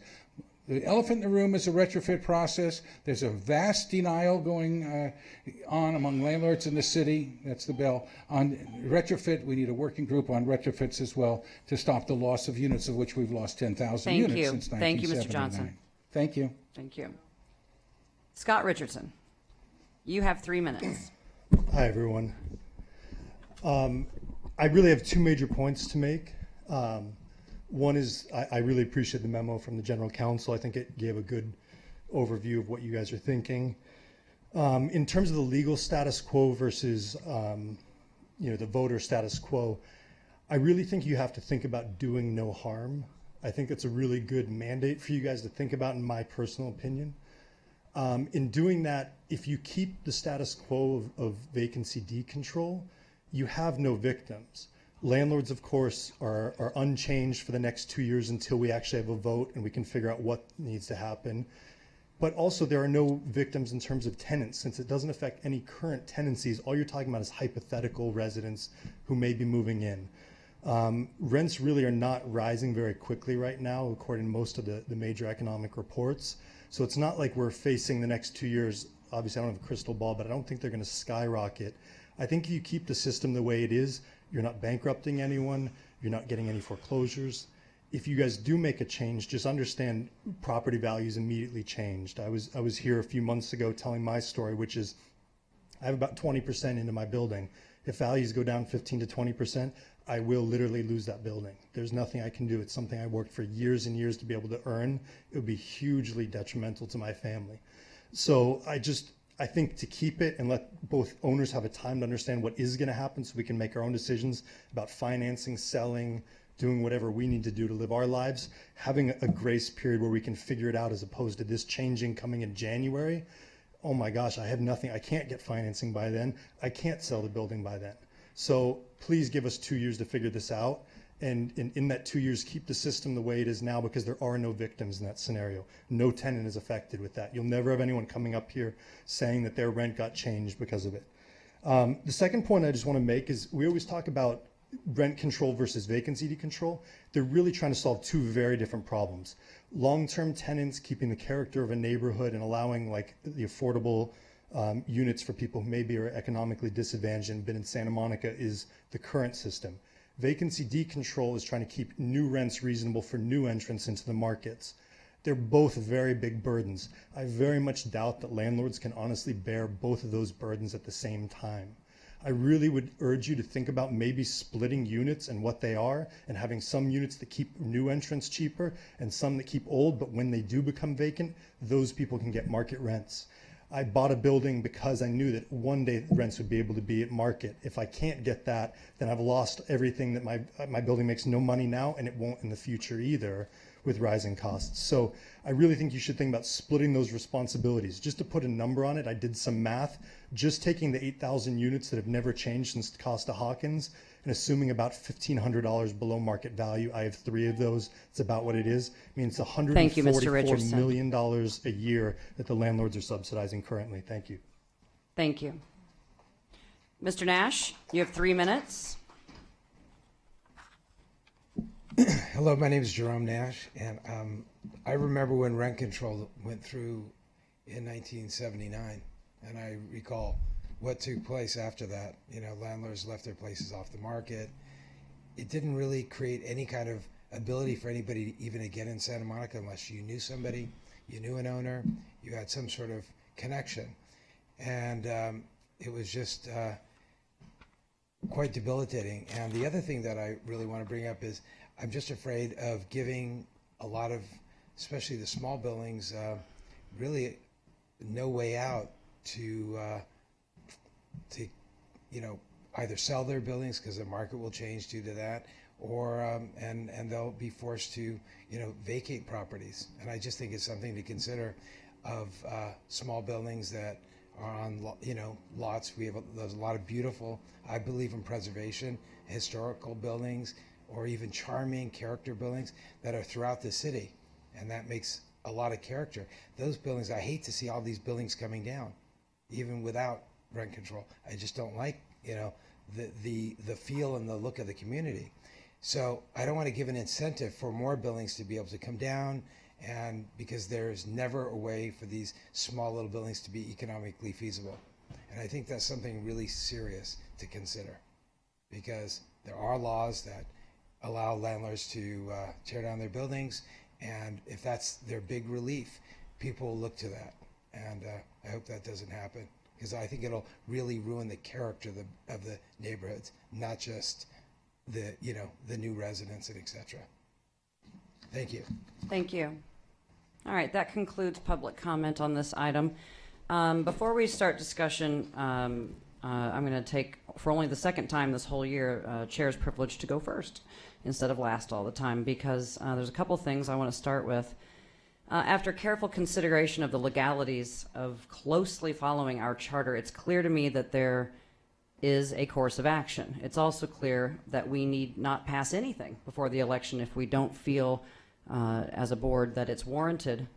Speaker 14: The elephant in the room is a retrofit process. There's a vast denial going on among landlords in the city. That's the bell. On retrofit, we need a working group on retrofits as well to stop the loss of units, of which we've lost 10,000 units since 1979.
Speaker 1: Thank you, Mr. Johnson.
Speaker 14: Thank you.
Speaker 1: Thank you. Scott Richardson, you have 3 minutes.
Speaker 15: Hi, everyone. I really have 2 major points to make. One is I really appreciate the memo from the General Counsel. I think it gave a good overview of what you guys are thinking. In terms of the legal status quo versus the voter status quo, I really think you have to think about doing no harm. I think it's a really good mandate for you guys to think about, in my personal opinion. In doing that, if you keep the status quo of vacancy decontrol, you have no victims. Landlords, of course, are unchanged for the next 2 years until we actually have a vote and we can figure out what needs to happen. But also there are no victims in terms of tenants, since it doesn't affect any current tenancies. All you're talking about is hypothetical residents who may be moving in. Rents really are not rising very quickly right now, according to most of the major economic reports. So it's not like we're facing the next 2 years. Obviously, I don't have a crystal ball, but I don't think they're going to skyrocket. I think if you keep the system the way it is, you're not bankrupting anyone, you're not getting any foreclosures. If you guys do make a change, just understand property values immediately changed. I was here a few months ago telling my story, which is I have about 20% into my building. If values go down 15 to 20%, I will literally lose that building. There's nothing I can do. It's something I worked for years and years to be able to earn. It would be hugely detrimental to my family. So I think to keep it and let both owners have a time to understand what is going to happen so we can make our own decisions about financing, selling, doing whatever we need to do to live our lives, having a grace period where we can figure it out as opposed to this changing coming in January. Oh my gosh, I have nothing. I can't get financing by then. I can't sell the building by then. So please give us 2 years to figure this out. And in that 2 years, keep the system the way it is now, because there are no victims in that scenario. No tenant is affected with that. You'll never have anyone coming up here saying that their rent got changed because of it. The second point I just want to make is we always talk about rent control versus vacancy decontrol, they're really trying to solve two very different problems. Long-term tenants keeping the character of a neighborhood and allowing like the affordable units for people who maybe are economically disadvantaged and been in Santa Monica is the current system. Vacancy decontrol is trying to keep new rents reasonable for new entrants into the markets. They're both very big burdens. I very much doubt that landlords can honestly bear both of those burdens at the same time. I really would urge you to think about maybe splitting units and what they are, and having some units that keep new entrants cheaper and some that keep old, but when they do become vacant, those people can get market rents. I bought a building because I knew that one day rents would be able to be at market. If I can't get that, then I've lost everything that my building makes no money now, and it won't in the future either with rising costs. So I really think you should think about splitting those responsibilities. Just to put a number on it, I did some math. Just taking the 8,000 units that have never changed since Costa-Hawkins and assuming about $1,500 below market value, I have 3 of those. It's about what it is. I mean, it's $144 million a year that the landlords are subsidizing currently. Thank you.
Speaker 1: Thank you. Mr. Nash, you have 3 minutes.
Speaker 16: Hello, my name is Jerome Nash, and I remember when rent control went through in 1979, and I recall what took place after that. You know, landlords left their places off the market. It didn't really create any kind of ability for anybody even to get in Santa Monica unless you knew somebody, you knew an owner, you had some sort of connection. And it was just quite debilitating. And the other thing that I really want to bring up is I'm just afraid of giving a lot of, especially the small buildings, really no way out to you know, either sell their buildings because the market will change due to that, or and they'll be forced to, you know, vacate properties. And I just think it's something to consider of small buildings that are on, you know, lots. There's a lot of beautiful, I believe in preservation, historical buildings, or even charming character buildings that are throughout the city, and that makes a lot of character. Those buildings, I hate to see all these buildings coming down, even without rent control. I just don't like, you know, the feel and the look of the community. So I don't want to give an incentive for more buildings to be able to come down, and because there's never a way for these small little buildings to be economically feasible. And I think that's something really serious to consider, because there are laws that allow landlords to tear down their buildings, and if that's their big relief, people will look to that. And I hope that doesn't happen, because I think it'll really ruin the character of the neighborhoods, not just the, you know, the new residents and etc. Thank you.
Speaker 1: Thank you. All right, that concludes public comment on this item. Before we start discussion, I'm going to take, for only the second time this whole year, Chair's privilege to go first instead of last all the time, because there's a couple things I want to start with. After careful consideration of the legalities of closely following our charter, it's clear to me that there is a course of action. It's also clear that we need not pass anything before the election if we don't feel as a board that it's warranted.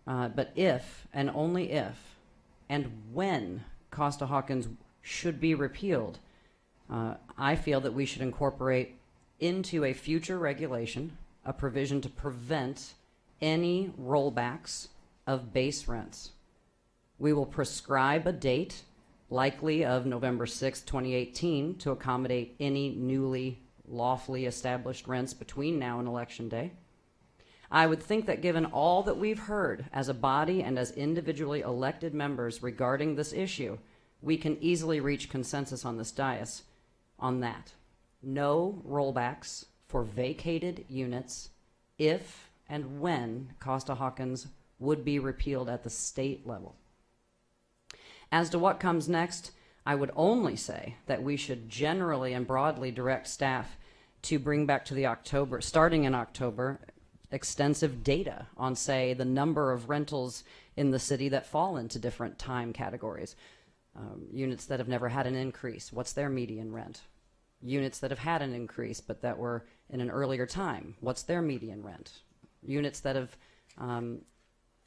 Speaker 1: But if, and only if, and when Costa-Hawkins should be repealed, I feel that we should incorporate into a future regulation a provision to prevent any rollbacks of base rents. We will prescribe a date, likely of November 6, 2018, to accommodate any newly lawfully established rents between now and Election Day. I would think that given all that we've heard as a body and as individually elected members regarding this issue, we can easily reach consensus on this dais on that. No rollbacks for vacated units if and when Costa-Hawkins would be repealed at the state level. As to what comes next, I would only say that we should generally and broadly direct staff to bring back to the October, starting in October, extensive data on, say, the number of rentals in the city that fall into different time categories. Units that have never had an increase, what's their median rent? Units that have had an increase but that were in an earlier time, what's their median rent? Units that have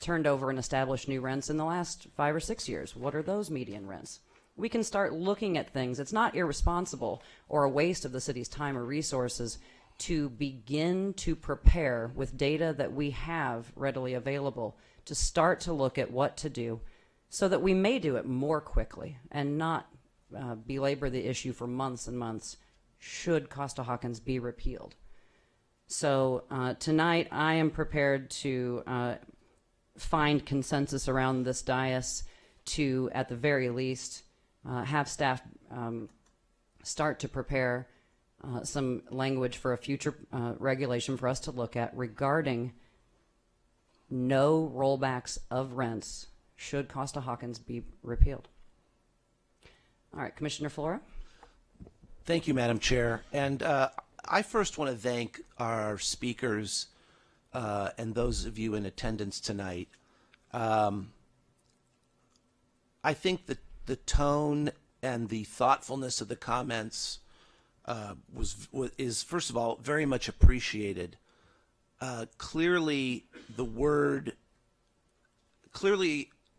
Speaker 1: turned over and established new rents in the last 5 or 6 years, what are those median rents? we can start looking at things. It's not irresponsible or a waste of the city's time or resources to begin to prepare with data that we have readily available to start to look at what to do so that we may do it more quickly and not belabor the issue for months and months should Costa-Hawkins be repealed. So tonight I am prepared to find consensus around this dais to, at the very least, have staff start to prepare some language for a future regulation for us to look at regarding no rollbacks of rents should Costa-Hawkins be repealed. All right, Commissioner Flora.
Speaker 4: Thank you, Madam Chair. And I first want to thank our speakers and those of you in attendance tonight. I think that the tone and the thoughtfulness of the comments is first of all very much appreciated. Clearly,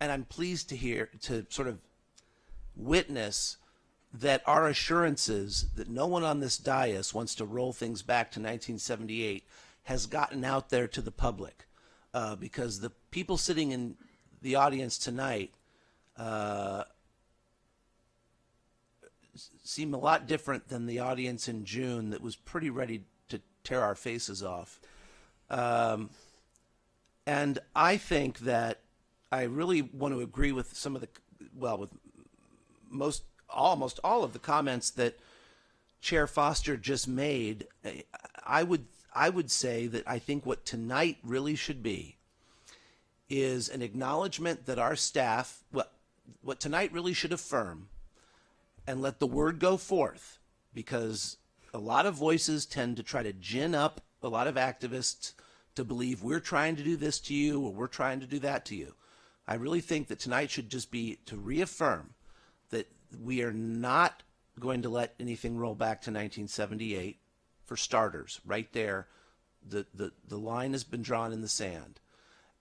Speaker 4: and I'm pleased to sort of witness that our assurances that no one on this dais wants to roll things back to 1978 has gotten out there to the public, because the people sitting in the audience tonight seem a lot different than the audience in June that was pretty ready to tear our faces off. And I think that I really want to agree with some of the, well, with almost all of the comments that Chair Foster just made. I would say that I think what tonight really should be is an acknowledgement that our staff, what tonight really should affirm, and let the word go forth, because a lot of voices tend to try to gin up a lot of activists to believe we're trying to do this to you or we're trying to do that to you. I really think that tonight should just be to reaffirm that we are not going to let anything roll back to 1978 for starters. Right there, the line has been drawn in the sand.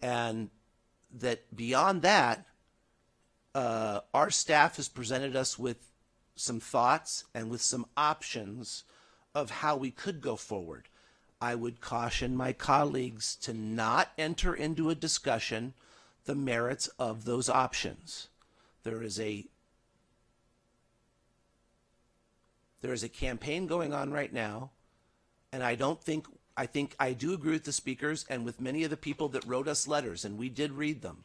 Speaker 4: And that beyond that, our staff has presented us with some thoughts and with some options of how we could go forward. I would caution my colleagues to not enter into a discussion the merits of those options. There is a campaign going on right now, and I do agree with the speakers and with many of the people that wrote us letters, and we did read them,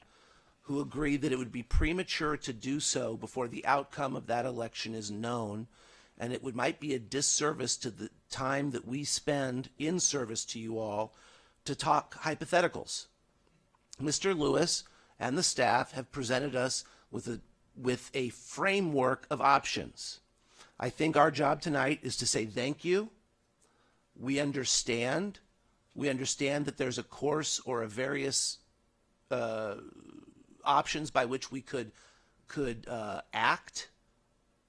Speaker 4: who agree that it would be premature to do so before the outcome of that election is known, and it might be a disservice to the time that we spend in service to you all to talk hypotheticals. Mr. Lewis and the staff have presented us with a framework of options. I think our job tonight is to say thank you. We understand that there's a course or a various options by which we could act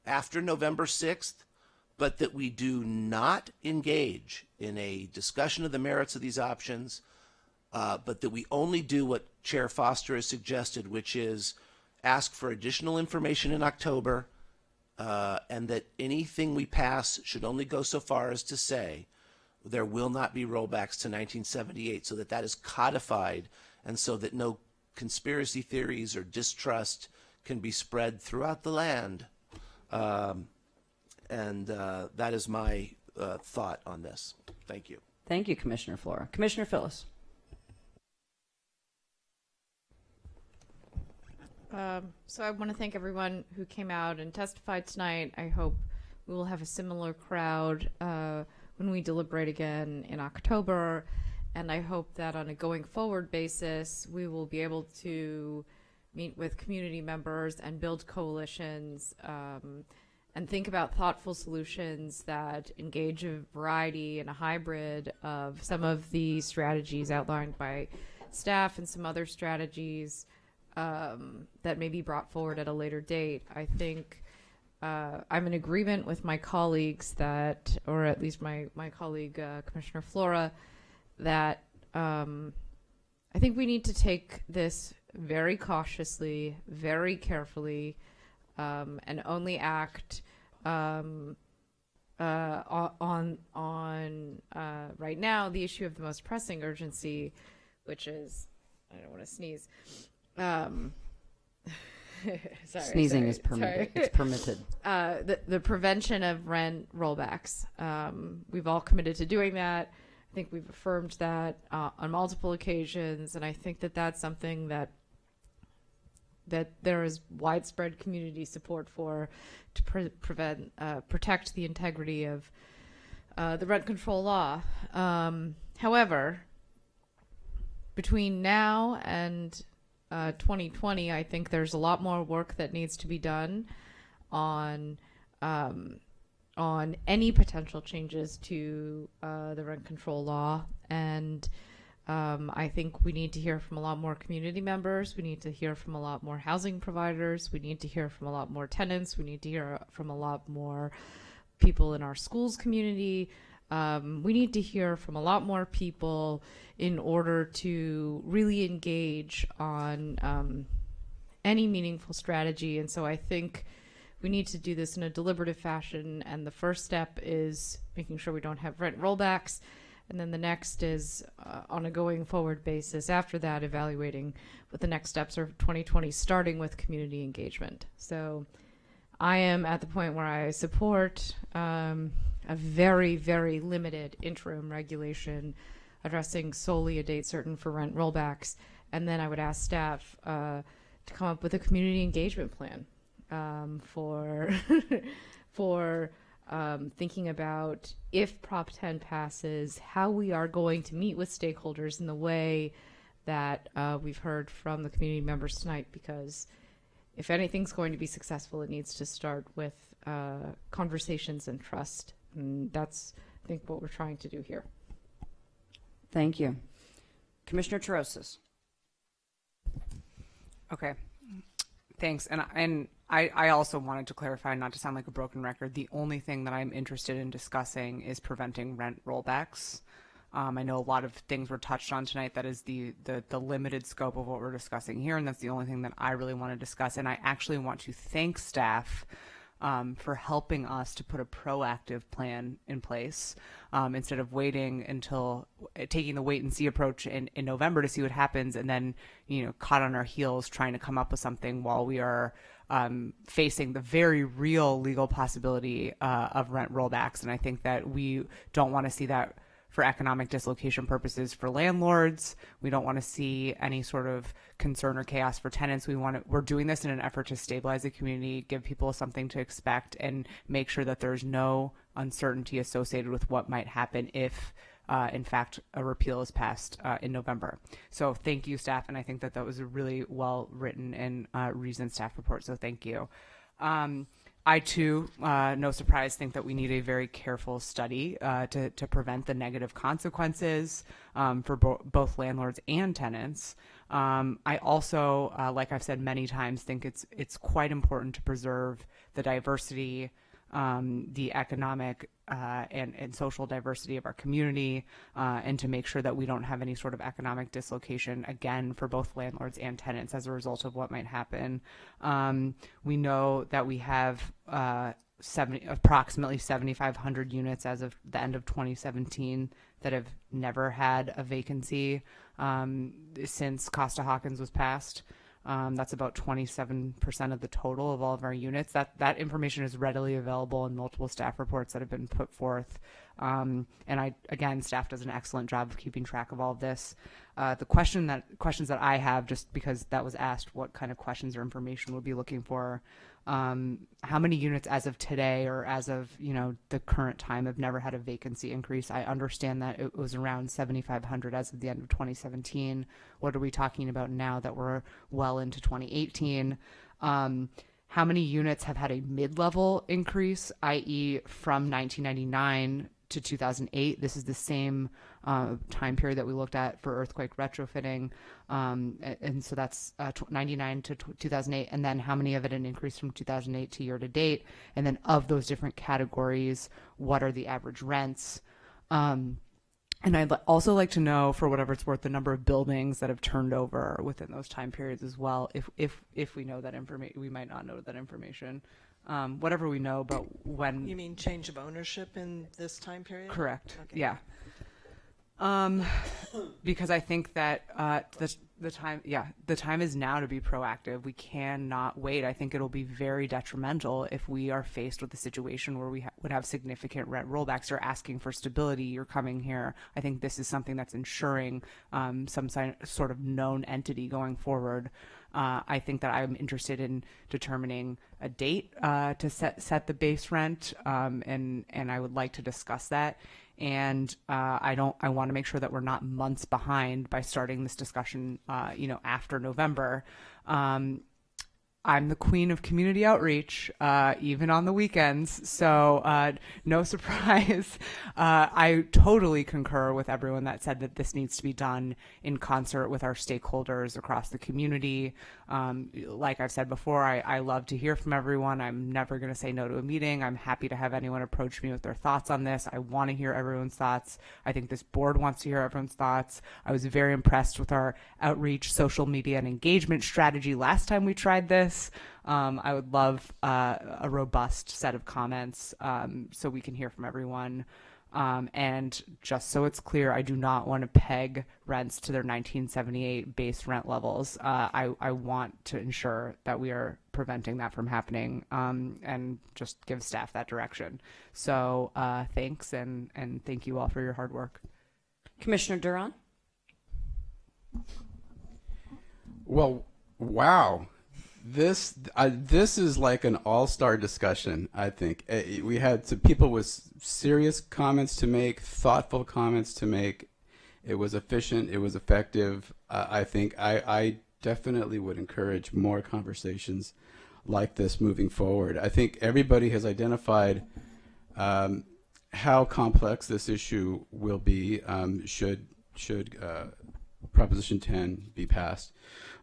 Speaker 4: after November 6th, but that we do not engage in a discussion of the merits of these options, but that we only do what Chair Foster has suggested, which is ask for additional information in October, and that anything we pass should only go so far as to say there will not be rollbacks to 1978, so that that is codified and so that no conspiracy theories or distrust can be spread throughout the land. That is my thought on this. Thank you.
Speaker 1: Thank you, Commissioner Flora. Commissioner Phyllis.
Speaker 10: So I want to thank everyone who came out and testified tonight. I hope we will have a similar crowd when we deliberate again in October. And I hope that on a going forward basis, we will be able to meet with community members and build coalitions and think about thoughtful solutions that engage a variety and a hybrid of some of the strategies outlined by staff and some other strategies that may be brought forward at a later date. I think I'm in agreement with my colleagues that, or at least my colleague Commissioner Flora, that I think we need to take this very cautiously, very carefully, and only act on right now the issue of the most pressing urgency, which is, I don't want to sneeze.
Speaker 1: Sneezing is permitted. It's permitted.
Speaker 10: The prevention of rent rollbacks. We've all committed to doing that. I think we've affirmed that on multiple occasions, and I think that that's something that there is widespread community support for to protect the integrity of the rent control law. However, between now and 2020, I think there's a lot more work that needs to be done on any potential changes to the rent control law, and I think we need to hear from a lot more community members. We need to hear from a lot more housing providers. We need to hear from a lot more tenants. We need to hear from a lot more people in our schools community. We need to hear from a lot more people in order to really engage on any meaningful strategy. And so I think we need to do this in a deliberative fashion. And the first step is making sure we don't have rent rollbacks. And then the next is on a going forward basis, after that, evaluating what the next steps are for 2020, starting with community engagement. So I am at the point where I support a very, very limited interim regulation addressing solely a date certain for rent rollbacks. And then I would ask staff to come up with a community engagement plan for thinking about, if Prop 10 passes, how we are going to meet with stakeholders in the way that we've heard from the community members tonight, because if anything's going to be successful, it needs to start with conversations and trust. And that's, I think, what we're trying to do here.
Speaker 1: Thank you. Commissioner Trosis.
Speaker 3: Okay. Thanks. And I also wanted to clarify, not to sound like a broken record, the only thing that I'm interested in discussing is preventing rent rollbacks. I know a lot of things were touched on tonight. That is the limited scope of what we're discussing here, and that's the only thing that I really want to discuss. And I actually want to thank staff for helping us to put a proactive plan in place instead of waiting until taking the wait and see approach in November to see what happens, and then, caught on our heels trying to come up with something while we are facing the very real legal possibility of rent rollbacks. And I think that we don't want to see that for economic dislocation purposes for landlords. We don't want to see any sort of concern or chaos for tenants. We're doing this in an effort to stabilize the community, give people something to expect, and make sure that there's no uncertainty associated with what might happen if, in fact, a repeal is passed in November. So thank you, staff, and I think that was a really well-written and reasoned staff report, so thank you. I, too, no surprise, think that we need a very careful study to prevent the negative consequences for both landlords and tenants. I also, like I've said many times, think it's quite important to preserve the diversity, the economic and social diversity of our community, and to make sure that we don't have any sort of economic dislocation, again, for both landlords and tenants as a result of what might happen. We know that we have approximately 7,500 units as of the end of 2017 that have never had a vacancy since Costa-Hawkins was passed. That's about 27% of the total of all of our units. That information is readily available in multiple staff reports that have been put forth. And staff does an excellent job of keeping track of all of this. The questions that I have, just because that was asked, what kind of questions or information we'll be looking for. How many units as of today, or as of the current time, have never had a vacancy increase? I understand that it was around 7,500 as of the end of 2017. What are we talking about now that we're well into 2018? How many units have had a mid-level increase, i.e. from 1999 to 2008? This is the same time period that we looked at for earthquake retrofitting. And so that's 99 to 2008. And then how many of it an increase from 2008 to year to date? And then of those different categories, what are the average rents? And I'd also like to know, for whatever it's worth, the number of buildings that have turned over within those time periods as well. If we know that information, we might not know that information. Whatever we know, but when.
Speaker 5: You mean change of ownership in this time period?
Speaker 3: Correct.
Speaker 5: Okay.
Speaker 3: Yeah. Because I think that the time is now to be proactive. We cannot wait. I think it'll be very detrimental if we are faced with a situation where we would have significant rent rollbacks. You're asking for stability. You're coming here. I think this is something that's ensuring some sort of known entity going forward. I think that I'm interested in determining a date to set the base rent, and I would like to discuss that. And I want to make sure that we're not months behind by starting this discussion, after November. I'm the queen of community outreach, even on the weekends. So no surprise. I totally concur with everyone that said that this needs to be done in concert with our stakeholders across the community. Like I've said before, I love to hear from everyone. I'm never going to say no to a meeting. I'm happy to have anyone approach me with their thoughts on this. I want to hear everyone's thoughts. I think this board wants to hear everyone's thoughts. I was very impressed with our outreach, social media, and engagement strategy last time we tried this. I would love a robust set of comments so we can hear from everyone. And just so it's clear, I do not want to peg rents to their 1978 base rent levels. I want to ensure that we are preventing that from happening and just give staff that direction. So thanks, and thank you all for your hard work.
Speaker 1: Commissioner Duran?
Speaker 7: Well, wow. This is like an all-star discussion, I think. We had some people with serious comments to make, thoughtful comments to make. It was efficient. It was effective. I think I definitely would encourage more conversations like this moving forward. I think everybody has identified how complex this issue will be should Proposition 10 be passed.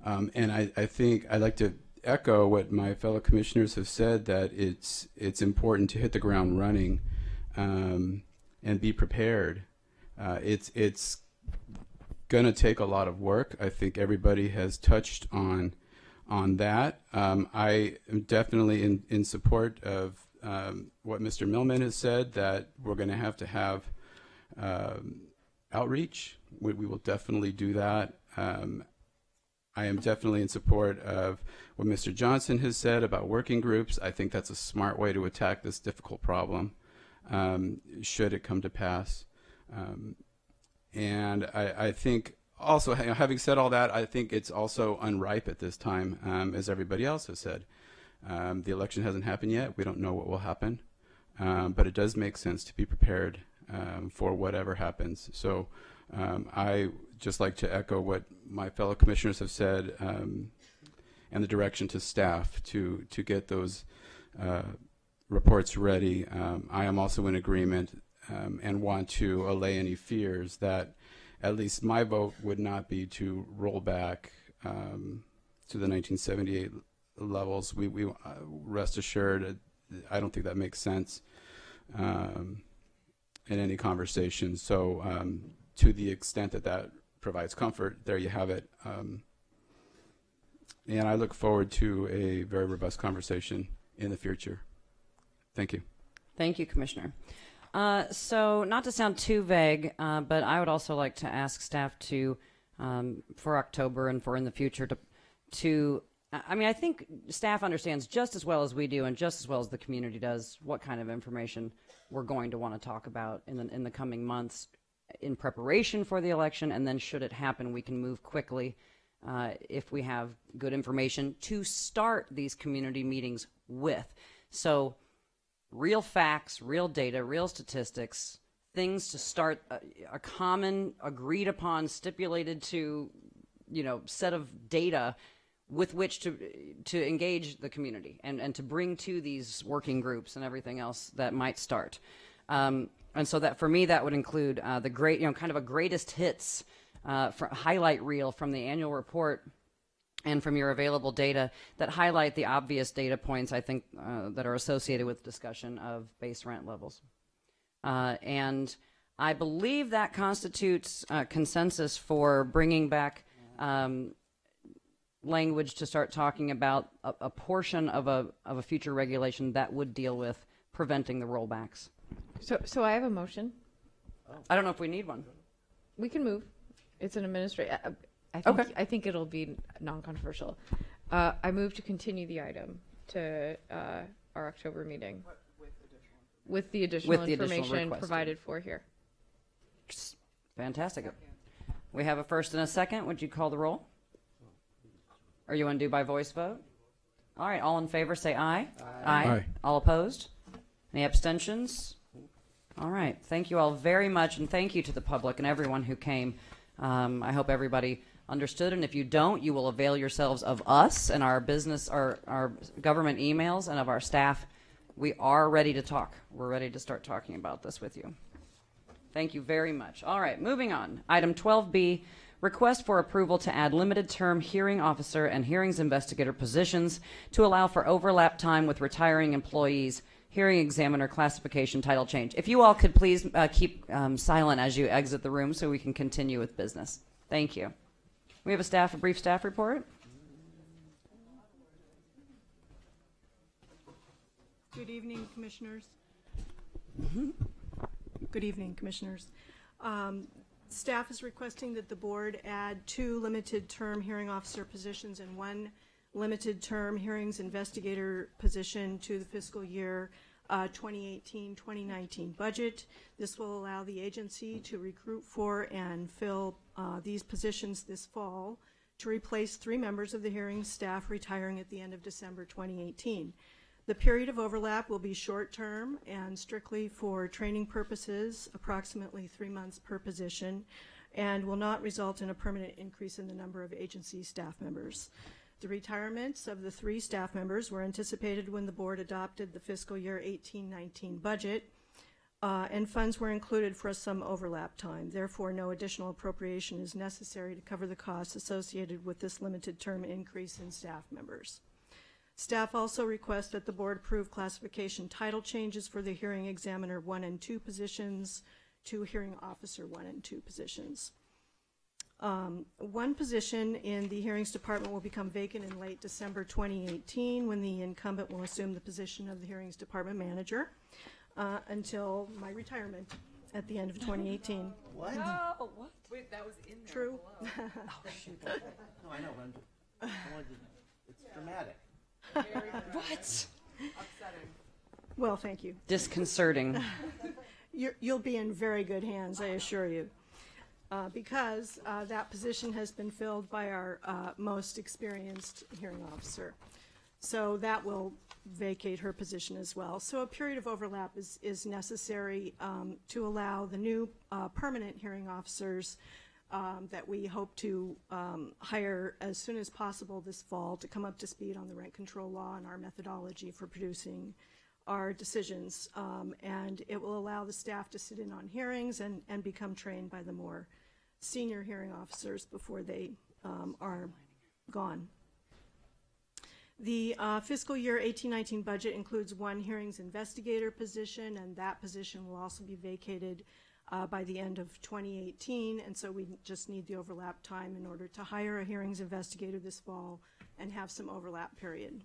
Speaker 7: And I think I'd like to echo what my fellow commissioners have said, that it's important to hit the ground running and be prepared. It's going to take a lot of work. I think everybody has touched on that. I am definitely in support of what Mr. Millman has said, that we're going to have outreach. We will definitely do that. I am definitely in support of what Mr. Johnson has said about working groups. I think that's a smart way to attack this difficult problem, should it come to pass. And I think also, having said all that, I think it's also unripe at this time, as everybody else has said. The election hasn't happened yet. We don't know what will happen. But it does make sense to be prepared for whatever happens. So I just like to echo what my fellow commissioners have said, and the direction to staff to get those reports ready. I am also in agreement and want to allay any fears that at least my vote would not be to roll back to the 1978 levels. We rest assured, I don't think that makes sense in any conversation. So to the extent that that provides comfort, there you have it. And I look forward to a very robust conversation in the future. Thank you.
Speaker 1: Thank you, Commissioner. So not to sound too vague, but I would also like to ask staff to, for October and for in the future, I think staff understands just as well as we do and just as well as the community does what kind of information we're going to want to talk about in the coming months in preparation for the election, and then should it happen, we can move quickly if we have good information to start these community meetings with. So real facts, real data, real statistics, things to start a common, agreed upon, stipulated to, set of data with which to engage the community and to bring to these working groups and everything else that might start. And so that for me, that would include the great, kind of a greatest hits highlight reel from the annual report and from your available data that highlight the obvious data points, I think, that are associated with discussion of base rent levels. And I believe that constitutes consensus for bringing back language to start talking about a portion of a future regulation that would deal with preventing the rollbacks.
Speaker 10: So I have a motion.
Speaker 1: I don't know if we need one.
Speaker 10: We can move. It's an administrative. I think it'll be non-controversial. I move to continue the item to our October meeting with the additional information provided for here.
Speaker 1: Fantastic. We have a first and a second. Would you call the roll? Or you want to do by voice vote? All right. All in favor, say aye. Aye.
Speaker 14: Aye.
Speaker 1: All opposed? Any abstentions? All right. Thank you all very much, and thank you to the public and everyone who came. I hope everybody understood, and if you don't, you will avail yourselves of us and our business, our government emails, and of our staff. We are ready to talk. We're ready to start talking about this with you. Thank you very much. All right, moving on. Item 12B, request for approval to add limited term hearing officer and hearings investigator positions to allow for overlap time with retiring employees. Hearing examiner classification title change. If you all could please keep silent as you exit the room so we can continue with business. Thank you. We have a brief staff report.
Speaker 17: Good evening, Commissioners. Good evening, Commissioners. Staff is requesting that the board add 2 limited term hearing officer positions and 1 limited term hearings investigator position to the fiscal year 2018-2019 budget. This will allow the agency to recruit for and fill these positions this fall to replace 3 members of the hearing staff retiring at the end of December 2018. The period of overlap will be short-term and strictly for training purposes, approximately 3 months per position, and will not result in a permanent increase in the number of agency staff members. The retirements of the 3 staff members were anticipated when the board adopted the fiscal year 18-19 budget, and funds were included for some overlap time. Therefore, no additional appropriation is necessary to cover the costs associated with this limited term increase in staff members. Staff also requests that the board approve classification title changes for the hearing examiner 1 and 2 positions to hearing officer 1 and 2 positions. 1 position in the hearings department will become vacant in late December 2018 when the incumbent will assume the position of the hearings department manager until my retirement at the end of 2018.
Speaker 4: What?
Speaker 1: No, what?
Speaker 3: Wait, that was in there.
Speaker 17: True.
Speaker 4: Oh, shoot. No, I know, but it's dramatic.
Speaker 1: What?
Speaker 3: Upsetting.
Speaker 17: Well, thank you.
Speaker 1: Disconcerting.
Speaker 17: You'll be in very good hands, I assure you. Because that position has been filled by our most experienced hearing officer. So that will vacate her position as well. So a period of overlap is necessary to allow the new permanent hearing officers that we hope to hire as soon as possible this fall to come up to speed on the rent control law and our methodology for producing our decisions. And it will allow the staff to sit in on hearings and become trained by the more senior hearing officers before they are gone. The fiscal year 18-19 budget includes 1 hearings investigator position, and that position will also be vacated by the end of 2018, and so we just need the overlap time in order to hire a hearings investigator this fall and have some overlap period.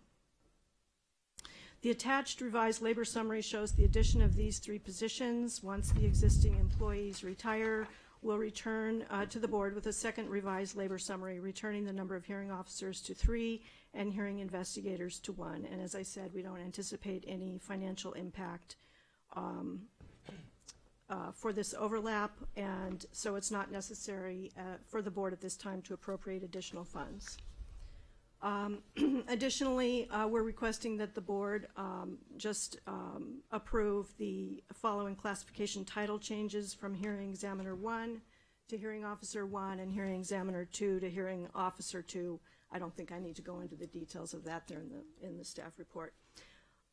Speaker 17: The attached revised labor summary shows the addition of these 3 positions. Once the existing employees retire, we'll return to the board with a second revised labor summary, returning the number of hearing officers to 3 and hearing investigators to 1. And as I said, we don't anticipate any financial impact for this overlap, and so it's not necessary for the board at this time to appropriate additional funds. Additionally, we're requesting that the board just approve the following classification title changes from hearing examiner 1 to hearing officer 1 and hearing examiner 2 to hearing officer 2. I don't think I need to go into the details of that there in the staff report.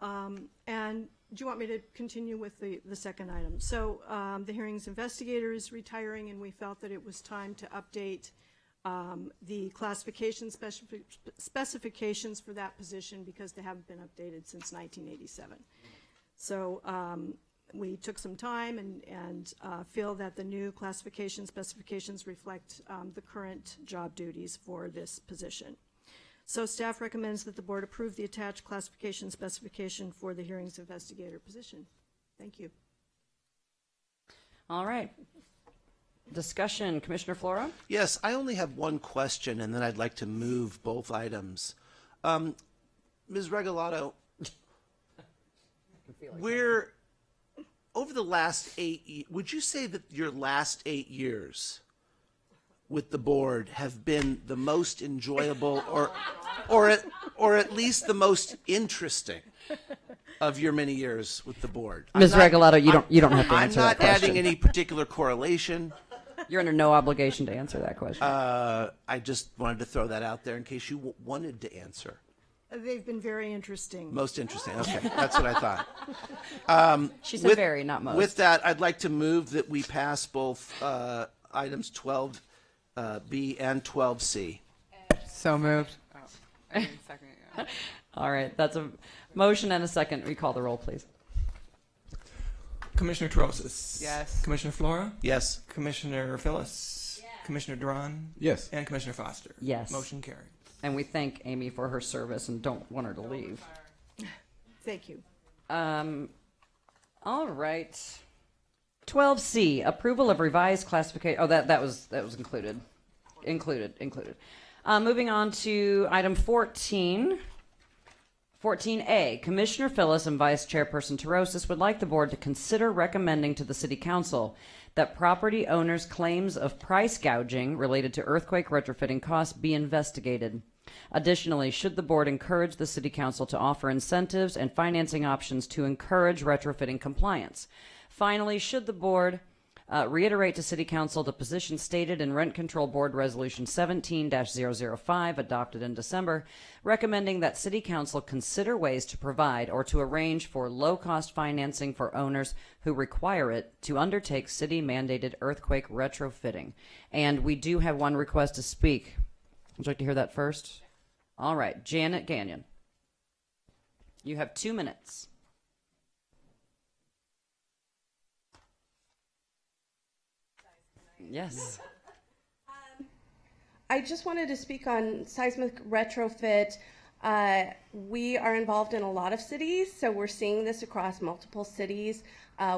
Speaker 17: And do you want me to continue with the second item? So the hearings investigator is retiring, and we felt that it was time to update the classification specifications for that position because they haven't been updated since 1987. So we took some time and feel that the new classification specifications reflect the current job duties for this position. So staff recommends that the board approve the attached classification specification for the hearings investigator position. Thank you.
Speaker 1: All right. Discussion, Commissioner Flora?
Speaker 4: Yes, I only have one question, and then I'd like to move both items. Ms. Regalado, we're over the last 8 years, would you say that your last 8 years with the board have been the most enjoyable or at least the most interesting of your many years with the board?
Speaker 1: Ms. Regalado, you don't have to answer that question.
Speaker 4: I'm not adding any particular correlation.
Speaker 1: You're under no obligation to answer that question.
Speaker 4: I just wanted to throw that out there in case you wanted to answer.
Speaker 17: They've been very interesting.
Speaker 4: Most interesting. Okay, that's what I thought.
Speaker 1: She said very, not most.
Speaker 4: With that, I'd like to move that we pass both items 12B and 12C.
Speaker 3: So moved. Oh, I mean, second, yeah.
Speaker 1: All right, that's a motion and a second. We call the roll, please.
Speaker 2: Commissioner Trosis.
Speaker 3: Yes.
Speaker 2: Commissioner Flora.
Speaker 4: Yes.
Speaker 2: Commissioner Phyllis. Yes. Commissioner Duran.
Speaker 7: Yes.
Speaker 2: And Commissioner Foster.
Speaker 1: Yes.
Speaker 2: Motion carried.
Speaker 1: And we thank Amy for her service and don't want her to leave.
Speaker 17: Thank you.
Speaker 1: All right. 12C, approval of revised classification. Oh, that was included. Included. Moving on to item 14. 14A, Commissioner Phyllis and Vice Chairperson Terosis would like the board to consider recommending to the City Council that property owners' claims of price gouging related to earthquake retrofitting costs be investigated. Additionally, should the board encourage the City Council to offer incentives and financing options to encourage retrofitting compliance? Finally, should the board reiterate to City Council the position stated in Rent Control Board Resolution 17-005 adopted in December, recommending that City Council consider ways to provide or to arrange for low-cost financing for owners who require it to undertake city-mandated earthquake retrofitting. And we do have one request to speak. Would you like to hear that first? All right, Janet Gagnon. You have 2 minutes. Yes.
Speaker 6: I just wanted to speak on seismic retrofit. We are involved in a lot of cities, so we're seeing this across multiple cities.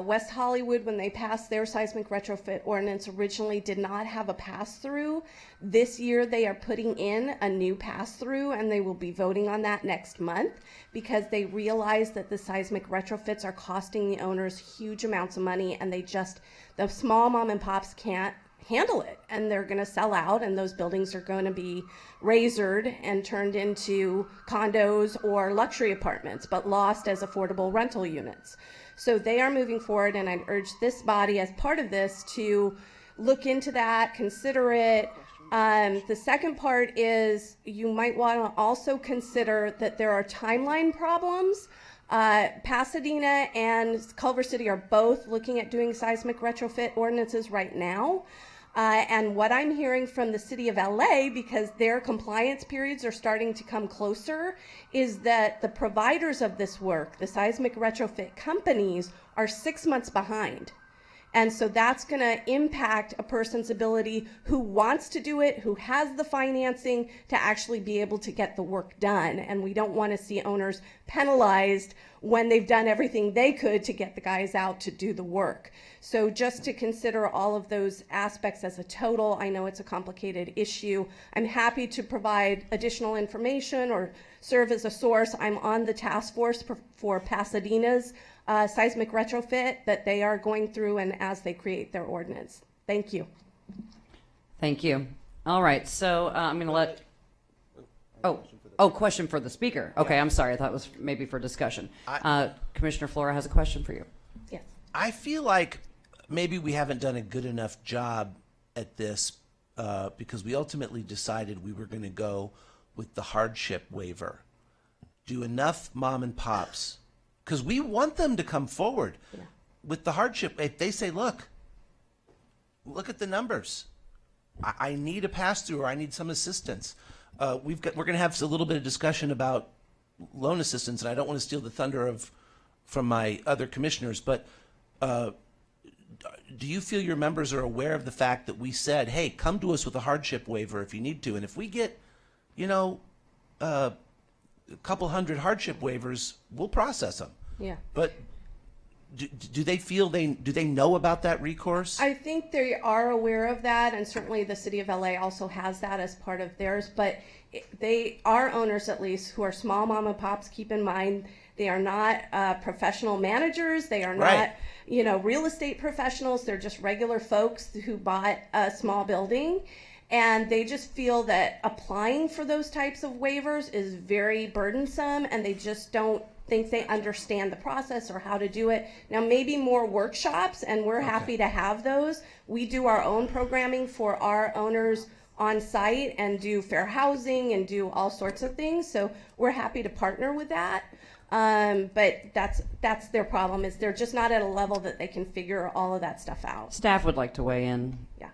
Speaker 6: West Hollywood, when they passed their seismic retrofit ordinance, originally did not have a pass-through. This year they are putting in a new pass-through, and they will be voting on that next month because they realize that the seismic retrofits are costing the owners huge amounts of money, and the small mom and pops can't handle it, and they're going to sell out, and those buildings are going to be razored and turned into condos or luxury apartments, but lost as affordable rental units. So they are moving forward, and I'd urge this body as part of this to look into that, consider it. The second part is you might want to also consider that there are timeline problems. Pasadena and Culver City are both looking at doing seismic retrofit ordinances right now. And what I'm hearing from the city of LA, because their compliance periods are starting to come closer, is that the providers of this work, the seismic retrofit companies, are 6 months behind. And so that's going to impact a person's ability who wants to do it, who has the financing to actually be able to get the work done. And we don't want to see owners penalized when they've done everything they could to get the guys out to do the work. So just to consider all of those aspects as a total, I know it's a complicated issue. I'm happy to provide additional information or serve as a source. I'm on the task force for Pasadena's seismic retrofit that they are going through and as they create their ordinance. Thank you.
Speaker 1: Thank you. All right, so I'm going to let... Oh, question for the speaker. Okay, yeah. I'm sorry. I thought it was maybe for discussion. Commissioner Flora has a question for you.
Speaker 6: Yes.
Speaker 4: I feel like maybe we haven't done a good enough job at this because we ultimately decided we were going to go with the hardship waiver. Do enough mom and pops, because we want them to come forward with the hardship. If they say, look at the numbers. I need a pass-through or I need some assistance. We're going to have a little bit of discussion about loan assistance, and I don't want to steal the thunder from my other commissioners, but do you feel your members are aware of the fact that we said, hey, come to us with a hardship waiver if you need to, and if we get, a couple hundred hardship waivers, we'll process them.
Speaker 6: Yeah.
Speaker 4: But do they feel do they know about that recourse?
Speaker 6: I think they are aware of that, and certainly the city of LA also has that as part of theirs, but they are owners, at least, who are small mom and pops. Keep in mind, they are not professional managers. They are not, real estate professionals. They're just regular folks who bought a small building, and they just feel that applying for those types of waivers is very burdensome, and they just don't think they understand the process or how to do it. Now, maybe more workshops, and we're happy to have those. We do our own programming for our owners on site and do fair housing and do all sorts of things. So we're happy to partner with that. But that's their problem, is they're just not at a level that they can figure all of that stuff out.
Speaker 1: Staff would like to weigh in.
Speaker 6: Yeah.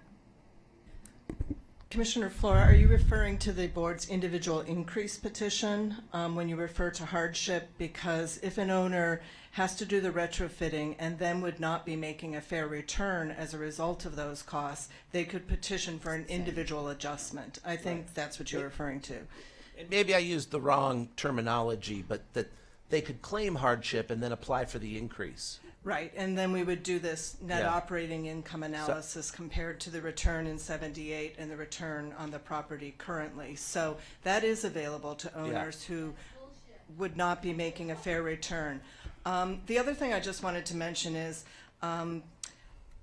Speaker 5: Commissioner Flora, are you referring to the board's individual increase petition when you refer to hardship? Because if an owner has to do the retrofitting and then would not be making a fair return as a result of those costs, they could petition for an individual adjustment. I think that's what you're referring to.
Speaker 4: And maybe I used the wrong terminology, but that they could claim hardship and then apply for the increase.
Speaker 5: Right, and then we would do this net operating income analysis compared to the return in 78 and the return on the property currently. So that is available to owners who would not be making a fair return. The other thing I just wanted to mention is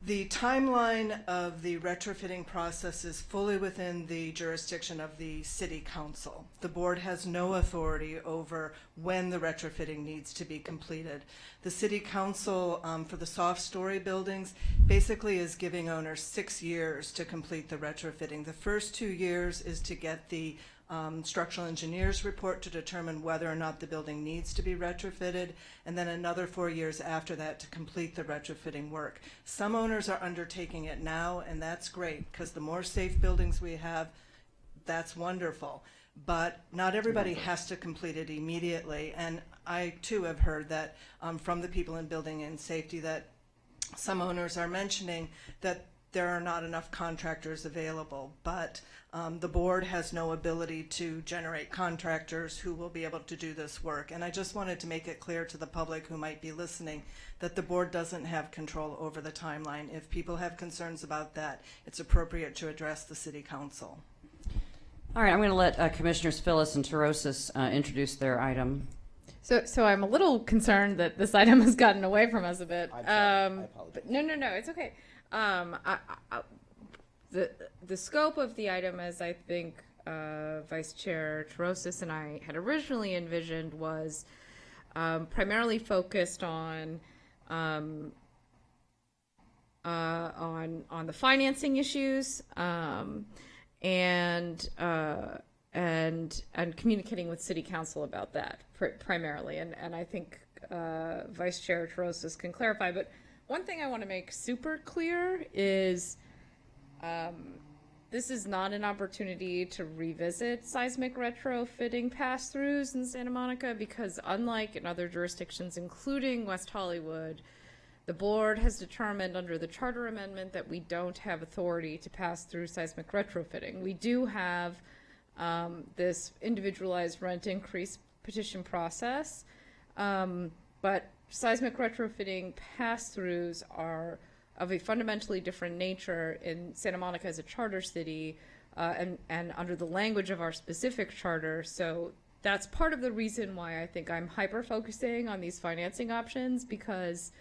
Speaker 5: the timeline of the retrofitting process is fully within the jurisdiction of the City Council. The board has no authority over when the retrofitting needs to be completed. The City Council for the soft story buildings basically is giving owners 6 years to complete the retrofitting. The first 2 years is to get the structural engineer's report to determine whether or not the building needs to be retrofitted, and then another 4 years after that to complete the retrofitting work. Some owners are undertaking it now, and that's great, because the more safe buildings we have, that's wonderful. But not everybody has to complete it immediately, and I too have heard that from the people in building and safety that some owners are mentioning that there are not enough contractors available, but the board has no ability to generate contractors who will be able to do this work. And I just wanted to make it clear to the public who might be listening that the board doesn't have control over the timeline. If people have concerns about that, it's appropriate to address the City Council.
Speaker 1: All right, I'm going to let Commissioners Phyllis and Torosis introduce their item.
Speaker 10: So I'm a little concerned that this item has gotten away from us a bit.
Speaker 4: I'm sorry. I apologize.
Speaker 10: But no, it's okay. The scope of the item, as I think Vice Chair Torosis and I had originally envisioned, was primarily focused on the financing issues and communicating with City Council about that primarily. And I think Vice Chair Torosis can clarify. But one thing I want to make super clear is this is not an opportunity to revisit seismic retrofitting pass-throughs in Santa Monica, because unlike in other jurisdictions, including West Hollywood, the board has determined under the charter amendment that we don't have authority to pass through seismic retrofitting. We do have this individualized rent increase petition process, but seismic retrofitting pass-throughs are of a fundamentally different nature in Santa Monica as a charter city and under the language of our specific charter. So that's part of the reason why I think I'm hyper-focusing on these financing options, because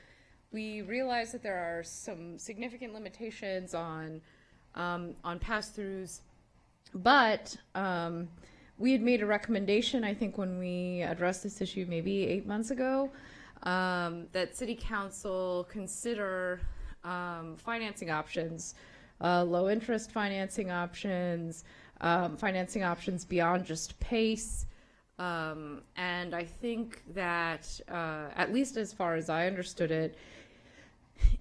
Speaker 10: we realize that there are some significant limitations on pass-throughs, but we had made a recommendation, I think, when we addressed this issue maybe 8 months ago, that City Council consider financing options, low interest financing options beyond just PACE. And I think that, at least as far as I understood it,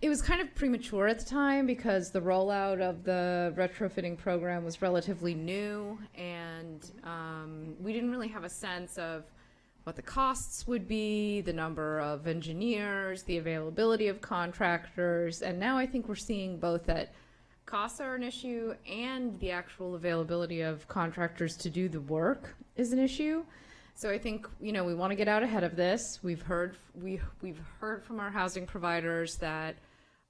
Speaker 10: it was kind of premature at the time because the rollout of the retrofitting program was relatively new, and we didn't really have a sense of what the costs would be, the number of engineers, the availability of contractors, and now I think we're seeing both that costs are an issue and the actual availability of contractors to do the work is an issue. So I think, you know, we want to get out ahead of this. We've heard from our housing providers that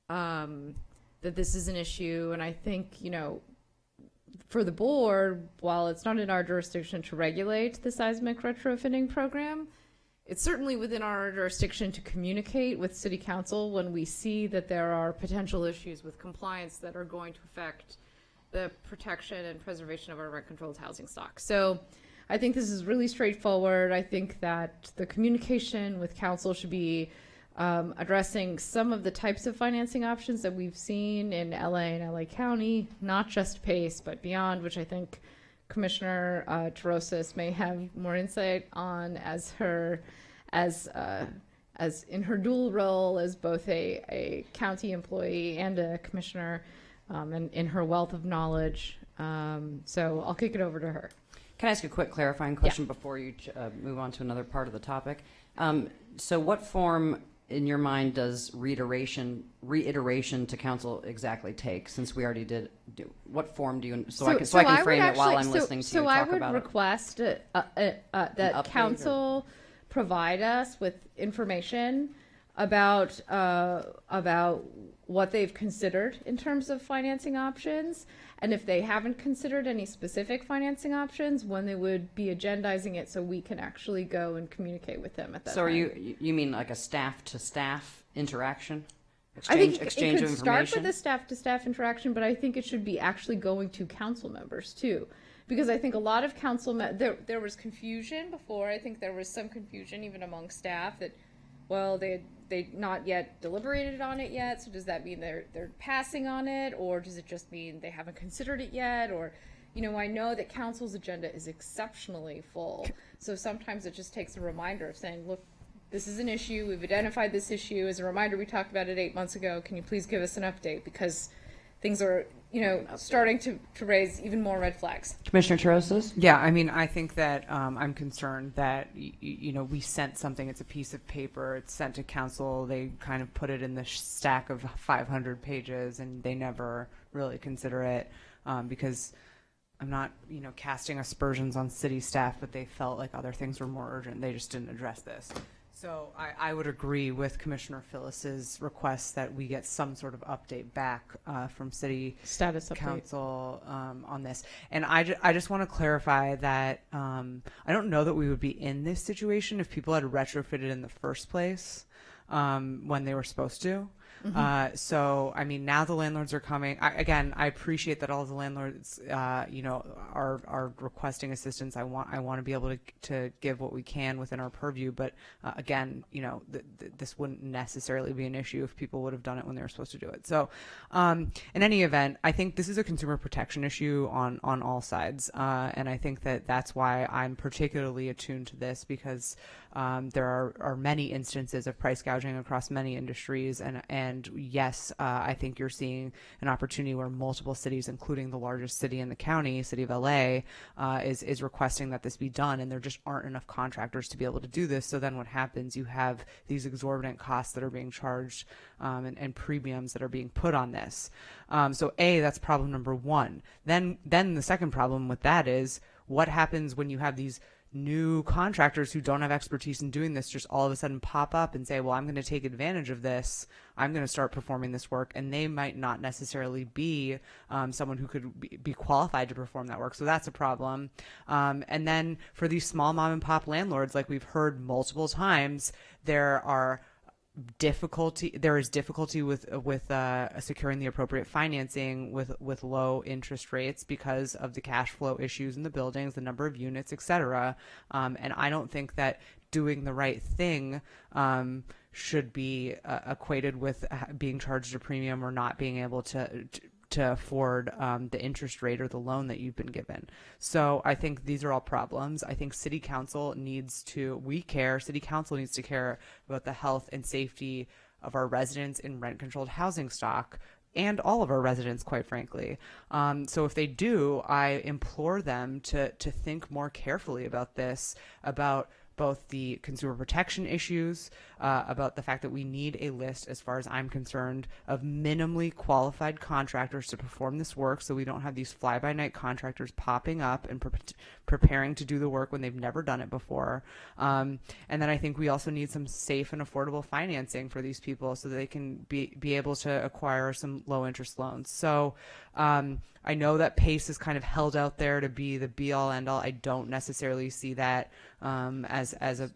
Speaker 10: that this is an issue, and I think, you know, for the board, while it's not in our jurisdiction to regulate the seismic retrofitting program, it's certainly within our jurisdiction to communicate with City Council when we see that there are potential issues with compliance that are going to affect the protection and preservation of our rent-controlled housing stock. So I think this is really straightforward. I think that the communication with Council should be addressing some of the types of financing options that we've seen in LA and LA County, not just PACE, but beyond, which I think Commissioner Tarosis may have more insight on as in her dual role as both a county employee and a commissioner, and in her wealth of knowledge. So I'll kick it over to her.
Speaker 1: Can I ask a quick clarifying question before you move on to another part of the topic? So what form in your mind does reiteration to council exactly take, since we already did what form do you so I can frame it while I'm listening to you talk about it?
Speaker 10: So I would request that council provide us with information about what they've considered in terms of financing options, and if they haven't considered any specific financing options, when they would be agendizing it so we can actually go and communicate with them at that time.
Speaker 1: So you mean like a staff to staff interaction?
Speaker 10: I think
Speaker 1: exchange
Speaker 10: it
Speaker 1: of
Speaker 10: could start
Speaker 1: information?
Speaker 10: with a staff to staff interaction, but I think it should be actually going to council members too. Because I think a lot of council, there was confusion before. I think there was some confusion even among staff that, well, they not yet deliberated on it yet. So does that mean they're passing on it, or does it just mean they haven't considered it yet? Or, you know, I know that council's agenda is exceptionally full. So sometimes it just takes a reminder of saying, look, this is an issue. We've identified this issue. As a reminder, we talked about it 8 months ago. Can you please give us an update? Because things are, you know, starting to raise even more red flags.
Speaker 1: Commissioner Tarosis?
Speaker 3: Yeah, I mean, I think that I'm concerned that, you know, we sent something, it's a piece of paper, it's sent to council, they kind of put it in the stack of 500 pages, and they never really consider it, because I'm not, you know, casting aspersions on city staff, but they felt like other things were more urgent. They just didn't address this. So I would agree with Commissioner Phyllis's request that we get some sort of update back from City
Speaker 10: Status
Speaker 3: Council on this. And I just want to clarify that I don't know that we would be in this situation if people had retrofitted in the first place when they were supposed to.
Speaker 10: Mm-hmm.
Speaker 3: So, I mean, now the landlords are coming. I appreciate that all of the landlords, you know, are requesting assistance. I want to be able to give what we can within our purview. But again, you know, this wouldn't necessarily be an issue if people would have done it when they were supposed to do it. So, in any event, I think this is a consumer protection issue on all sides, and I think that's why I'm particularly attuned to this, because there are many instances of price gouging across many industries, and yes, I think you're seeing an opportunity where multiple cities, including the largest city in the county, City of LA, is requesting that this be done, and there just aren't enough contractors to be able to do this. So then what happens? You have these exorbitant costs that are being charged, and premiums that are being put on this. So that's problem number one. Then the second problem with that is, what happens when you have these new contractors who don't have expertise in doing this just all of a sudden pop up and say, well, I'm going to take advantage of this. I'm going to start performing this work. And they might not necessarily be someone who could be qualified to perform that work. So that's a problem. And then for these small mom and pop landlords, like we've heard multiple times, there is difficulty with securing the appropriate financing with low interest rates because of the cash flow issues in the buildings, the number of units, etc. And I don't think that doing the right thing should be equated with being charged a premium or not being able to afford the interest rate or the loan that you've been given. So I think these are all problems. I think City Council needs to care about the health and safety of our residents in rent-controlled housing stock, and all of our residents, quite frankly. So if they do, I implore them to think more carefully about this, about both the consumer protection issues, about the fact that we need a list, as far as I'm concerned, of minimally qualified contractors to perform this work, so we don't have these fly-by-night contractors popping up and preparing to do the work when they've never done it before. And then I think we also need some safe and affordable financing for these people so that they can be able to acquire some low-interest loans. So I know that PACE is kind of held out there to be the be-all, end-all. I don't necessarily see that as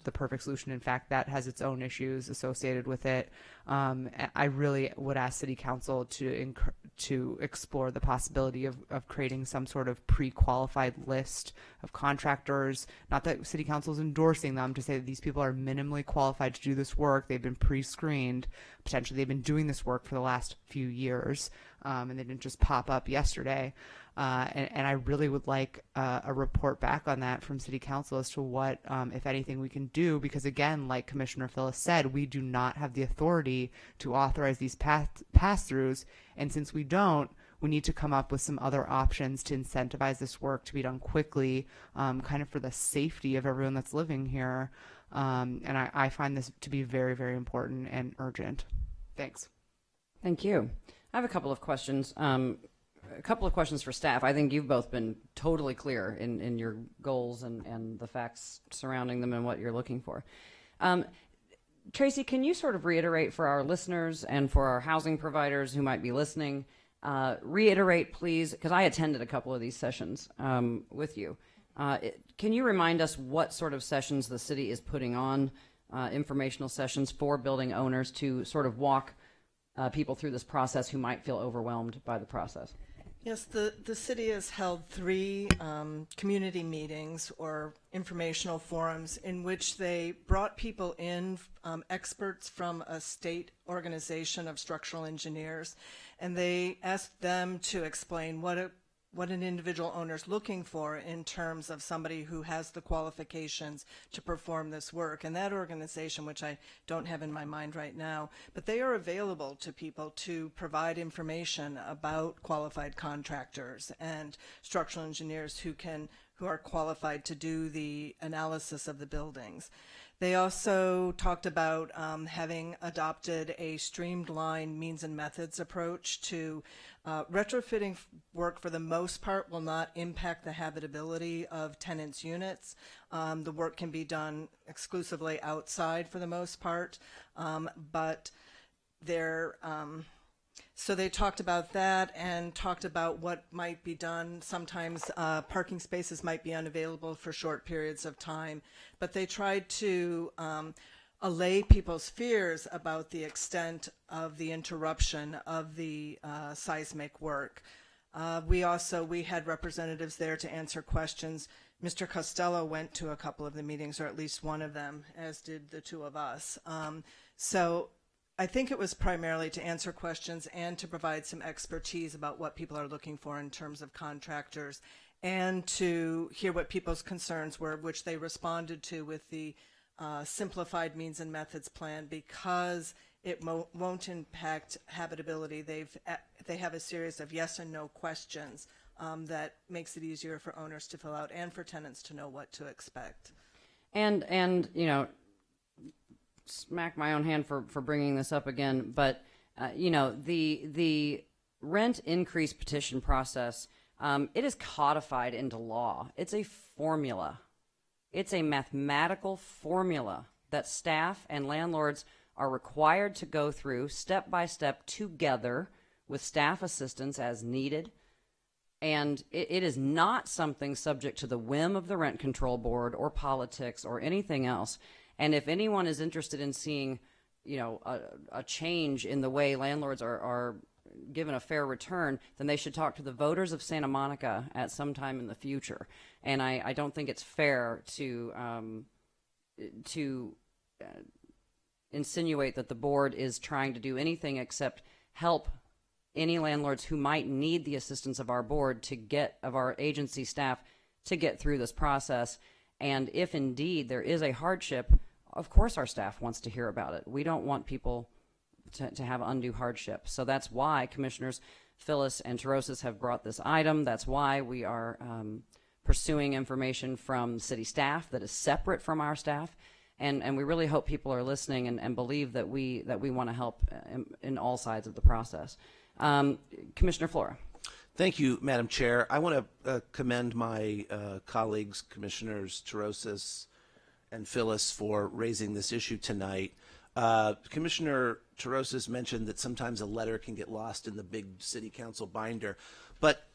Speaker 3: the perfect solution. In fact, that has its own issues associated with it. I really would ask City Council to explore the possibility of creating some sort of pre-qualified list of contractors. Not that City Council is endorsing them, to say that these people are minimally qualified to do this work. They've been pre-screened. Potentially they've been doing this work for the last few years, and they didn't just pop up yesterday. And I really would like a report back on that from City Council as to what, if anything, we can do, because again, like Commissioner Phyllis said, we do not have the authority to authorize these pass-throughs, and since we don't, we need to come up with some other options to incentivize this work to be done quickly, kind of for the safety of everyone that's living here. And I find this to be very, very important and urgent. Thanks.
Speaker 1: Thank you. I have a couple of questions. A couple of questions for staff. I think you've both been totally clear in your goals and the facts surrounding them and what you're looking for. Tracy, can you sort of reiterate for our listeners and for our housing providers who might be listening, reiterate, please, because I attended a couple of these sessions with you. Can you remind us what sort of sessions the city is putting on, informational sessions for building owners to sort of walk people through this process who might feel overwhelmed by the process?
Speaker 5: Yes, the city has held 3 community meetings or informational forums in which they brought people in, experts from a state organization of structural engineers, and they asked them to explain what an individual owner is looking for in terms of somebody who has the qualifications to perform this work. And that organization, which I don't have in my mind right now, but they are available to people to provide information about qualified contractors and structural engineers who are qualified to do the analysis of the buildings. They also talked about having adopted a streamlined means and methods approach to retrofitting work. For the most part, will not impact the habitability of tenants' units. The work can be done exclusively outside for the most part, but they're so they talked about that and talked about what might be done. Sometimes parking spaces might be unavailable for short periods of time, but they tried to allay people's fears about the extent of the interruption of the seismic work. We had representatives there to answer questions. Mr. Costello went to a couple of the meetings, or at least one of them, as did the 2 of us. So I think it was primarily to answer questions and to provide some expertise about what people are looking for in terms of contractors, and to hear what people's concerns were, which they responded to with the simplified means and methods plan, because it won't impact habitability. They have a series of yes and no questions that makes it easier for owners to fill out and for tenants to know what to expect.
Speaker 1: And you know, smack my own hand for bringing this up again, but you know, the rent increase petition process, it is codified into law. It's a formula. It's a mathematical formula that staff and landlords are required to go through step by step together with staff assistance as needed. And it is not something subject to the whim of the rent control board or politics or anything else. And if anyone is interested in seeing, you know, a change in the way landlords are given a fair return, then they should talk to the voters of Santa Monica at some time in the future. And I don't think it's fair to insinuate that the board is trying to do anything except help any landlords who might need the assistance of our board of our agency staff to get through this process. And if indeed there is a hardship, of course our staff wants to hear about it. We don't want people to have undue hardship. So that's why Commissioners Phyllis and Tarosis have brought this item. That's why we are pursuing information from city staff that is separate from our staff. And we really hope people are listening and believe that we want to help in all sides of the process. Commissioner Flora.
Speaker 4: Thank you, Madam Chair. I want to commend my colleagues, Commissioners Terosis and Phyllis, for raising this issue tonight. Commissioner Terosis mentioned that sometimes a letter can get lost in the big city council binder. But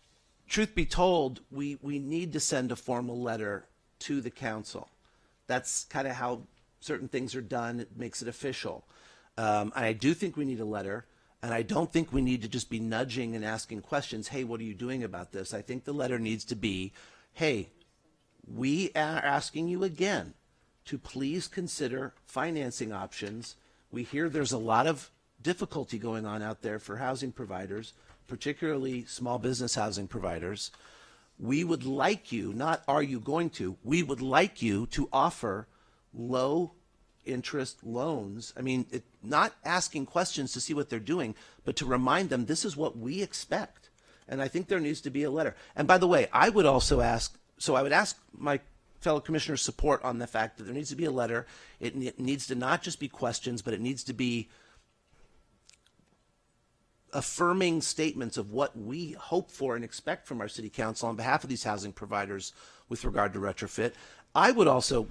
Speaker 4: truth be told, we need to send a formal letter to the council. That's kind of how certain things are done. It makes it official. And I do think we need a letter. And I don't think we need to just be nudging and asking questions. Hey, what are you doing about this? I think the letter needs to be, hey, we are asking you again to please consider financing options. We hear there's a lot of difficulty going on out there for housing providers, particularly small business housing providers. We would like you, not are you going to, we would like you to offer low interest loans. I mean, not asking questions to see what they're doing, but to remind them this is what we expect. And I think there needs to be a letter. And by the way, I would also ask, so I would ask my fellow commissioners' support on the fact that there needs to be a letter. It needs to not just be questions, but it needs to be affirming statements of what we hope for and expect from our city council on behalf of these housing providers with regard to retrofit. I would also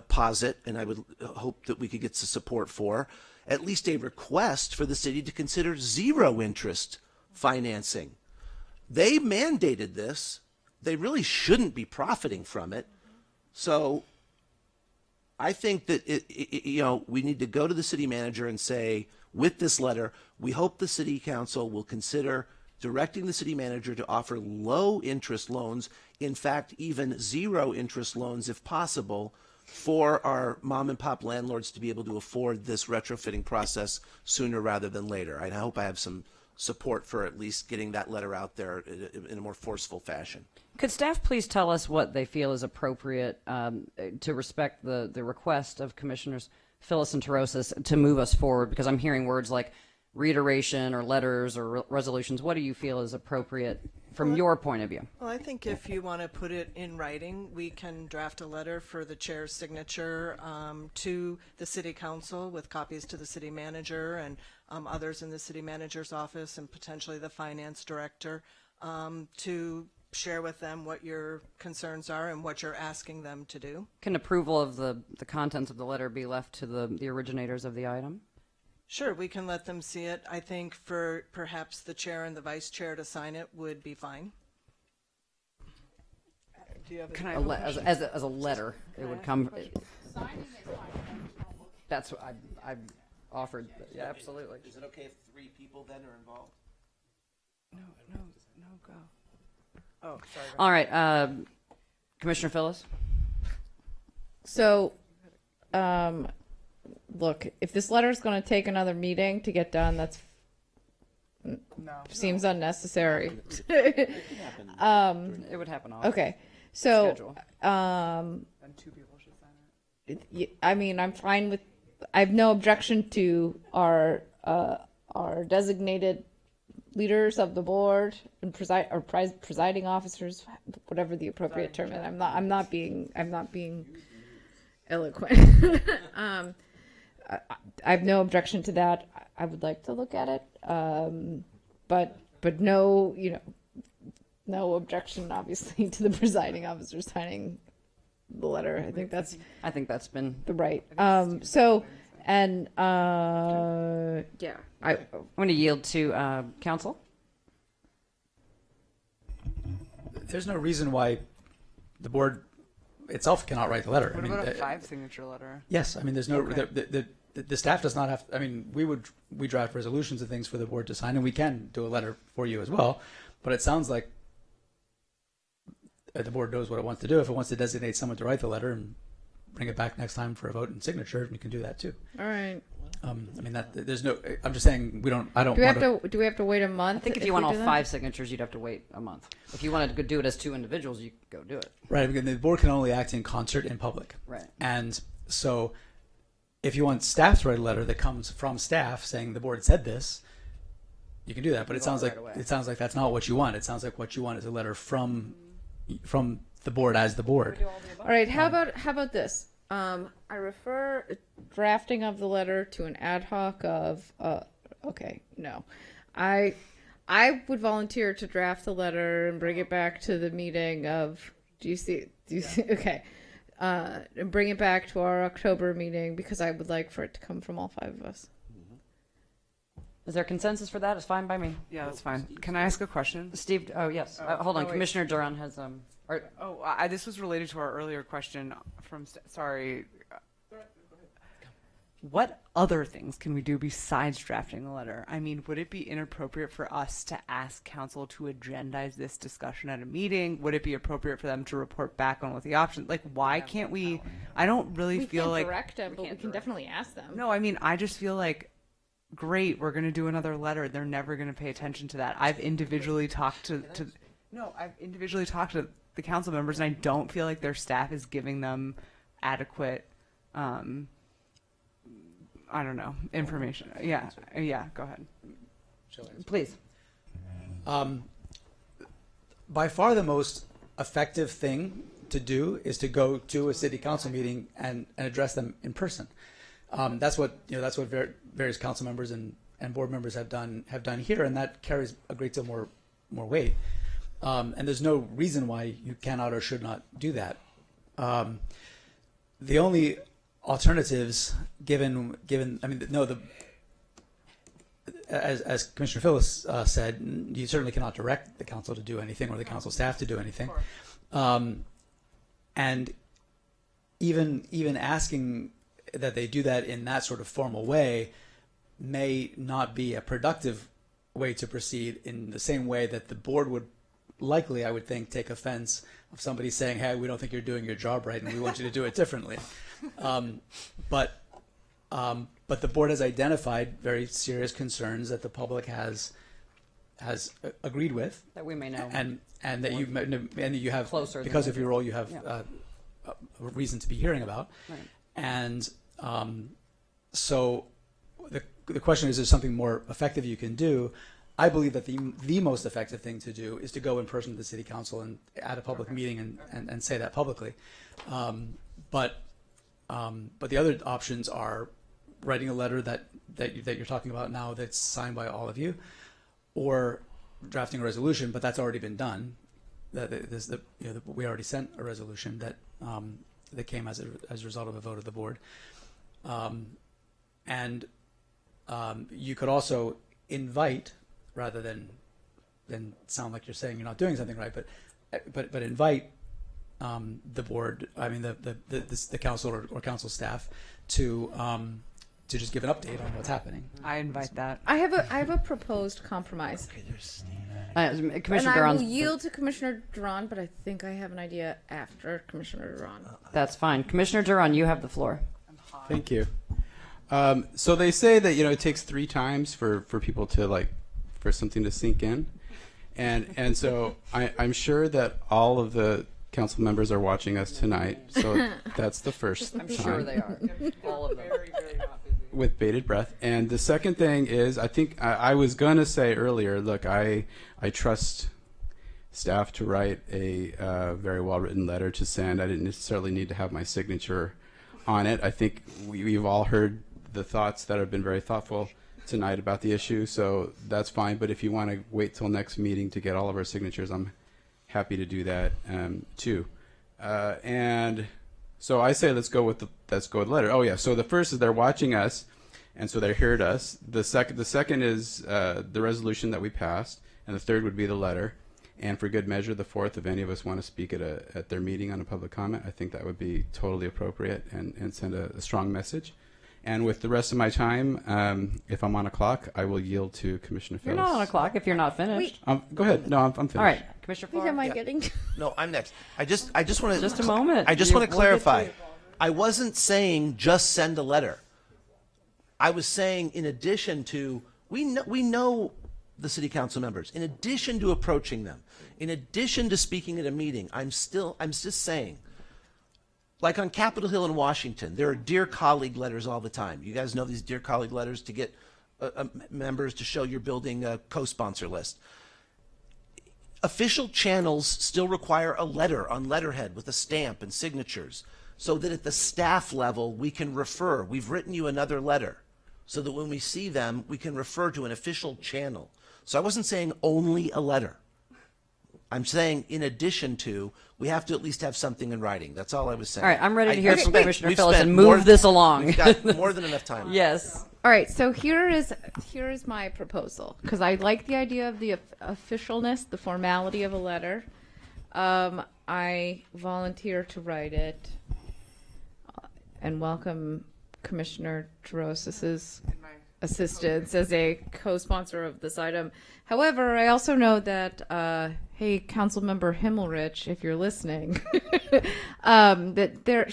Speaker 4: posit, and I would hope that we could get some support for, at least a request for the city to consider zero interest financing. They mandated this. They really shouldn't be profiting from it. So I think that we need to go to the city manager and say, with this letter, we hope the city council will consider directing the city manager to offer low interest loans, in fact, even zero interest loans if possible, for our mom and pop landlords to be able to afford this retrofitting process sooner rather than later. I hope I have some support for at least getting that letter out there in a more forceful fashion.
Speaker 1: Could staff please tell us what they feel is appropriate to respect the request of Commissioners Phyllis and Terosis to move us forward? Because I'm hearing words like reiteration or letters or resolutions. What do you feel is appropriate from your point of view?
Speaker 5: Well, I think if you want to put it in writing, we can draft a letter for the chair's signature to the city council with copies to the city manager and others in the city manager's office and potentially the finance director to share with them what your concerns are and what you're asking them to do.
Speaker 1: Can approval of the contents of the letter be left to the originators of the item?
Speaker 5: Sure, we can let them see it. I think for perhaps the chair and the vice chair to sign it would be fine. Do you have
Speaker 1: as a letter, it would come. That's what I've offered. Yeah, absolutely.
Speaker 4: Is it okay if 3 people then are involved?
Speaker 3: No, go.
Speaker 5: Oh, sorry.
Speaker 1: All right, Commissioner Phyllis.
Speaker 10: So, look, if this letter is going to take another meeting to get done, that's seems unnecessary.
Speaker 1: It would happen often.
Speaker 10: Okay, so
Speaker 3: And 2 people should sign it.
Speaker 10: I mean, I'm fine with. I have no objection to our designated leaders of the board and presiding officers, whatever the appropriate term is. I'm not being eloquent. I have no objection to that. I would like to look at it, but no, no objection, obviously, to the presiding officer signing the letter. I think that's
Speaker 1: been
Speaker 10: the right. So, and yeah,
Speaker 1: I'm going to yield to council.
Speaker 9: There's no reason why the board itself cannot write the letter.
Speaker 3: What about a 5-signature letter?
Speaker 9: Yes, I mean, there's no
Speaker 3: Okay.
Speaker 9: the staff does not have. I mean, we draft resolutions and things for the board to sign, and we can do a letter for you as well. But it sounds like the board knows what it wants to do. If it wants to designate someone to write the letter and bring it back next time for a vote and signature, you can do that too.
Speaker 10: All right.
Speaker 9: I mean, there's no. I'm just saying we don't. I don't.
Speaker 10: Do we have to wait a month?
Speaker 1: I think if you want all 5 signatures, you'd have to wait a month. If you wanted to do it as 2 individuals, you could go do it.
Speaker 9: Right, because the board can only act in concert in public.
Speaker 1: Right.
Speaker 9: And so, if you want staff to write a letter that comes from staff saying the board said this, you can do that. But it sounds like that's not what you want. It sounds like what you want is a letter from the board as the board.
Speaker 10: All right. How about this? I refer drafting of the letter to an ad hoc of. Okay, no, I would volunteer to draft the letter and bring it back to the meeting of. Do you see? Okay, and bring it back to our October meeting because I would like for it to come from all 5 of us.
Speaker 1: Is there consensus for that? It's fine by me.
Speaker 3: Yeah, that's fine. Can I ask a question?
Speaker 1: Steve, oh, yes. Hold on.
Speaker 3: wait.
Speaker 1: Commissioner Duran has,
Speaker 3: this was related to our earlier question from, sorry. What other things can we do besides drafting the letter? I mean, would it be inappropriate for us to ask council to agendize this discussion at a meeting? Would it be appropriate for them to report back on what the options? Like, why can't we? I don't really feel like
Speaker 10: we can't direct them, but we can definitely ask them.
Speaker 3: No, I mean, I just feel like, great, we're going to do another letter. They're never going to pay attention to that. I've individually talked to the council members, and I don't feel like their staff is giving them adequate. I don't know, information. Yeah, go ahead.
Speaker 1: Please.
Speaker 9: By far the most effective thing to do is to go to a city council meeting and address them in person. That's what various council members and board members have done here, and that carries a great deal more weight. And there's no reason why you cannot or should not do that. The only alternatives, as Commissioner Phyllis said, you certainly cannot direct the council to do anything or the council staff to do anything. And even asking that they do that in that sort of formal way may not be a productive way to proceed, in the same way that the board would likely, I would think, take offense of somebody saying, hey, we don't think you're doing your job right and we want you to do it differently. But the board has identified very serious concerns that the public has agreed with,
Speaker 1: that we may know,
Speaker 9: and that you have
Speaker 1: closer
Speaker 9: because of your role, you have a reason to be hearing about.
Speaker 1: Right.
Speaker 9: And so the question is there something more effective you can do? I believe that the most effective thing to do is to go in person to the city council and at a public meeting and say that publicly. But the other options are writing a letter that you're talking about now that's signed by all of you, or drafting a resolution. But that's already been done. We already sent a resolution that came as a result of a vote of the board. And you could also invite, rather than sound like you're saying you're not doing something right, but invite the board, I mean the council or council staff to just give an update on what's happening.
Speaker 3: I invite that.
Speaker 10: I have a proposed compromise.
Speaker 1: Commissioner
Speaker 10: and I
Speaker 1: Duran.
Speaker 10: will yield to Commissioner Duran, but I think I have an idea after Commissioner Duran.
Speaker 1: That's fine. Commissioner Duran, you have the floor.
Speaker 7: Thank you. So they say that it takes 3 times for people to for something to sink in, and so I'm sure that all of the council members are watching us tonight. So that's the first
Speaker 1: I'm
Speaker 7: time.
Speaker 1: sure they are. All of them.
Speaker 7: With bated breath. And the second thing is, I think I was going to say earlier, look, I trust staff to write a very well-written letter to send. I didn't necessarily need to have my signature on it. I think we've all heard the thoughts that have been very thoughtful tonight about the issue, so that's fine. But if you want to wait till next meeting to get all of our signatures, I'm happy to do that too. And so I say let's go with the letter. Oh yeah. So the first is they're watching us, and so they heard us. The second is the resolution that we passed, and the third would be the letter. And for good measure, the fourth, if any of us want to speak at their meeting on a public comment, I think that would be totally appropriate and send a strong message. And with the rest of my time, if I'm on a clock, I will yield to Commissioner Phillips.
Speaker 1: You're not on a clock if you're not finished.
Speaker 7: Go ahead. No, I'm finished.
Speaker 1: All right, Commissioner
Speaker 10: Wait, am I getting?
Speaker 4: No, I'm next. I just want to
Speaker 1: Just a moment.
Speaker 4: I just want to
Speaker 1: We'll get to
Speaker 4: clarify.
Speaker 1: it.
Speaker 4: I wasn't saying just send a letter. I was saying, in addition to we know the city council members. In addition to approaching them, in addition to speaking at a meeting, I'm just saying. Like on Capitol Hill in Washington, there are Dear Colleague letters all the time. You guys know these Dear Colleague letters to get members to show you're building a co-sponsor list. official channels still require a letter on letterhead with a stamp and signatures, so that at the staff level we can refer. We've written you another letter, so that when we see them, we can refer to an official channel. So I wasn't saying only a letter. I'm saying in addition to, we have to at least have something in writing. That's all I was saying.
Speaker 1: All right, I'm ready to hear from Commissioner
Speaker 4: we've
Speaker 1: Phillips
Speaker 4: spent
Speaker 1: and
Speaker 4: more-
Speaker 1: move this along.
Speaker 4: We've got more than enough time.
Speaker 1: Yes.
Speaker 10: All right, so here is my proposal, because I like the idea of the officialness, the formality of a letter. I volunteer to write it, and welcome Commissioner Terosis's assistance as a co-sponsor of this item. However, I also know that, hey, Councilmember Himmelrich, if you're listening, that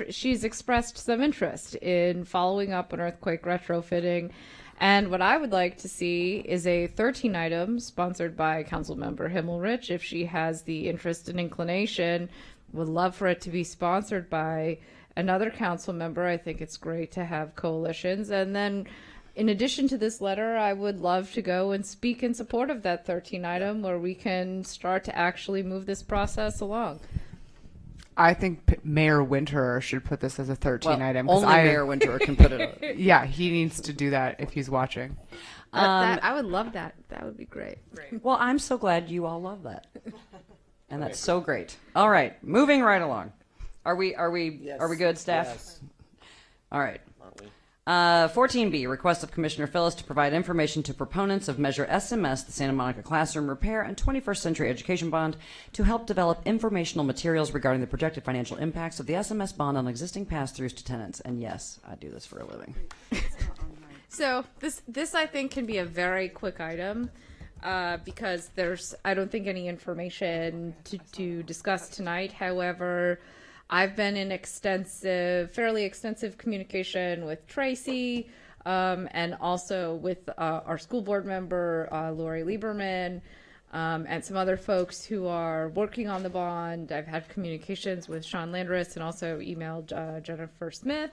Speaker 10: she's expressed some interest in following up on earthquake retrofitting. And what I would like to see is a 13 item sponsored by Councilmember Himmelrich. If she has the interest and inclination, would love for it to be sponsored by another council member. I think it's great to have coalitions. And then in addition to this letter, I would love to go and speak in support of that 13 item where we can start to actually move this process along.
Speaker 3: I think Mayor Winterer should put this as a 13 item. 'Cause
Speaker 1: Only Mayor Winterer can put it on.
Speaker 3: Yeah, he needs to do that if he's watching.
Speaker 10: I would love that. That would be great.
Speaker 1: Well, I'm so glad you all love that. And that's so great. All right, moving right along. Are we good, staff?
Speaker 4: Yes.
Speaker 1: All right. 14B, request of Commissioner Phillips to provide information to proponents of Measure SMS, the Santa Monica Classroom Repair and 21st Century Education Bond, to help develop informational materials regarding the projected financial impacts of the SMS bond on existing pass-throughs to tenants. And yes, I do this for a living.
Speaker 10: So this I think can be a very quick item because I don't think any information to discuss tonight. However, I've been in fairly extensive communication with Tracy and also with our school board member, Lori Lieberman, and some other folks who are working on the bond. I've had communications with Sean Landris and also emailed Jennifer Smith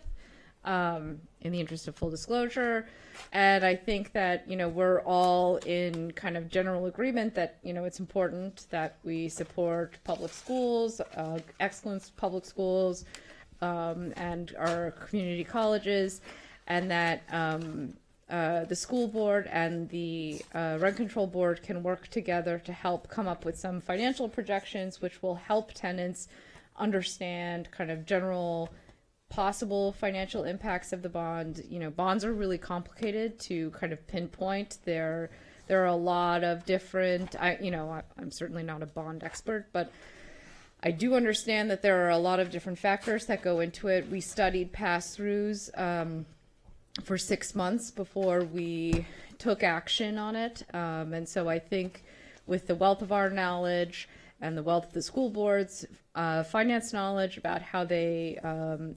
Speaker 10: in the interest of full disclosure. And I think that, we're all in kind of general agreement that, it's important that we support public schools, excellent public schools, and our community colleges, and that the school board and the rent control board can work together to help come up with some financial projections which will help tenants understand kind of general possible financial impacts of the bond. Bonds are really complicated to kind of pinpoint. There are a lot of different, I'm certainly not a bond expert, but I do understand that there are a lot of different factors that go into it. We studied pass-throughs for 6 months before we took action on it. And so I think with the wealth of our knowledge and the wealth of the school board's finance knowledge about how they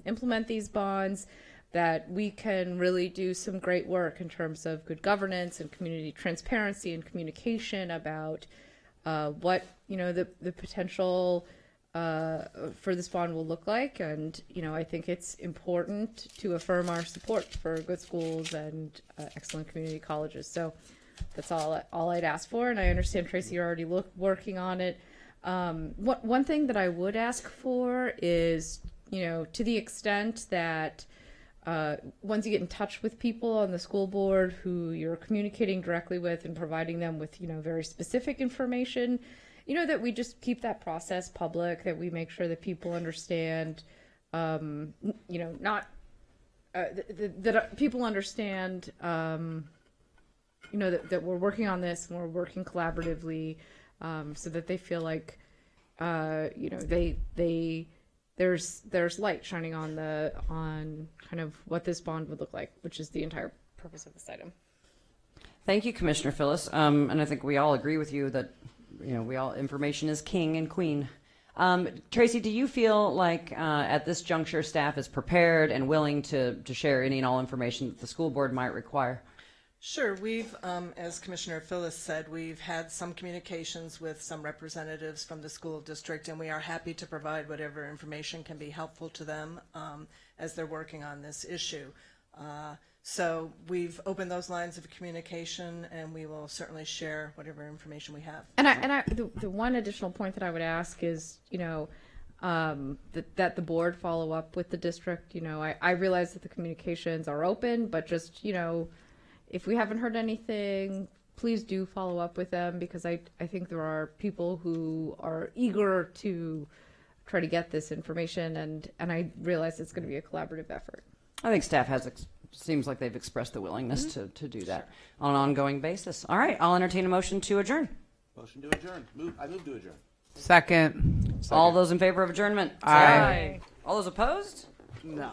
Speaker 10: implement these bonds, that we can really do some great work in terms of good governance and community transparency and communication about what the potential for this bond will look like. And I think it's important to affirm our support for good schools and excellent community colleges. So that's all I'd ask for. And I understand, Tracy, you're already working on it. One thing that I would ask for is, to the extent that once you get in touch with people on the school board who you're communicating directly with and providing them with, very specific information, that we just keep that process public, that we make sure that people understand, that people understand, that we're working on this and we're working collaboratively. So that they feel like, there's light shining on kind of what this bond would look like, which is the entire purpose of this item.
Speaker 1: Thank you, Commissioner Phyllis. And I think we all agree with you that, information is king and queen. Tracy, do you feel like at this juncture staff is prepared and willing to share any and all information that the school board might require?
Speaker 5: Sure. We've, as Commissioner Phyllis said, we've had some communications with some representatives from the school district, and we are happy to provide whatever information can be helpful to them as they're working on this issue. So we've opened those lines of communication, and we will certainly share whatever information we have.
Speaker 10: And the one additional point that I would ask is, that the board follow up with the district. I realize that the communications are open, but just, if we haven't heard anything, please do follow up with them, because I think there are people who are eager to try to get this information, and I realize it's going to be a collaborative effort.
Speaker 1: I think staff seems like they've expressed the willingness to do that on an ongoing basis. All right, I'll entertain a motion to adjourn.
Speaker 4: Motion to adjourn. I move to adjourn.
Speaker 3: Second.
Speaker 1: All those in favor of adjournment?
Speaker 3: Aye.
Speaker 1: All those opposed? No.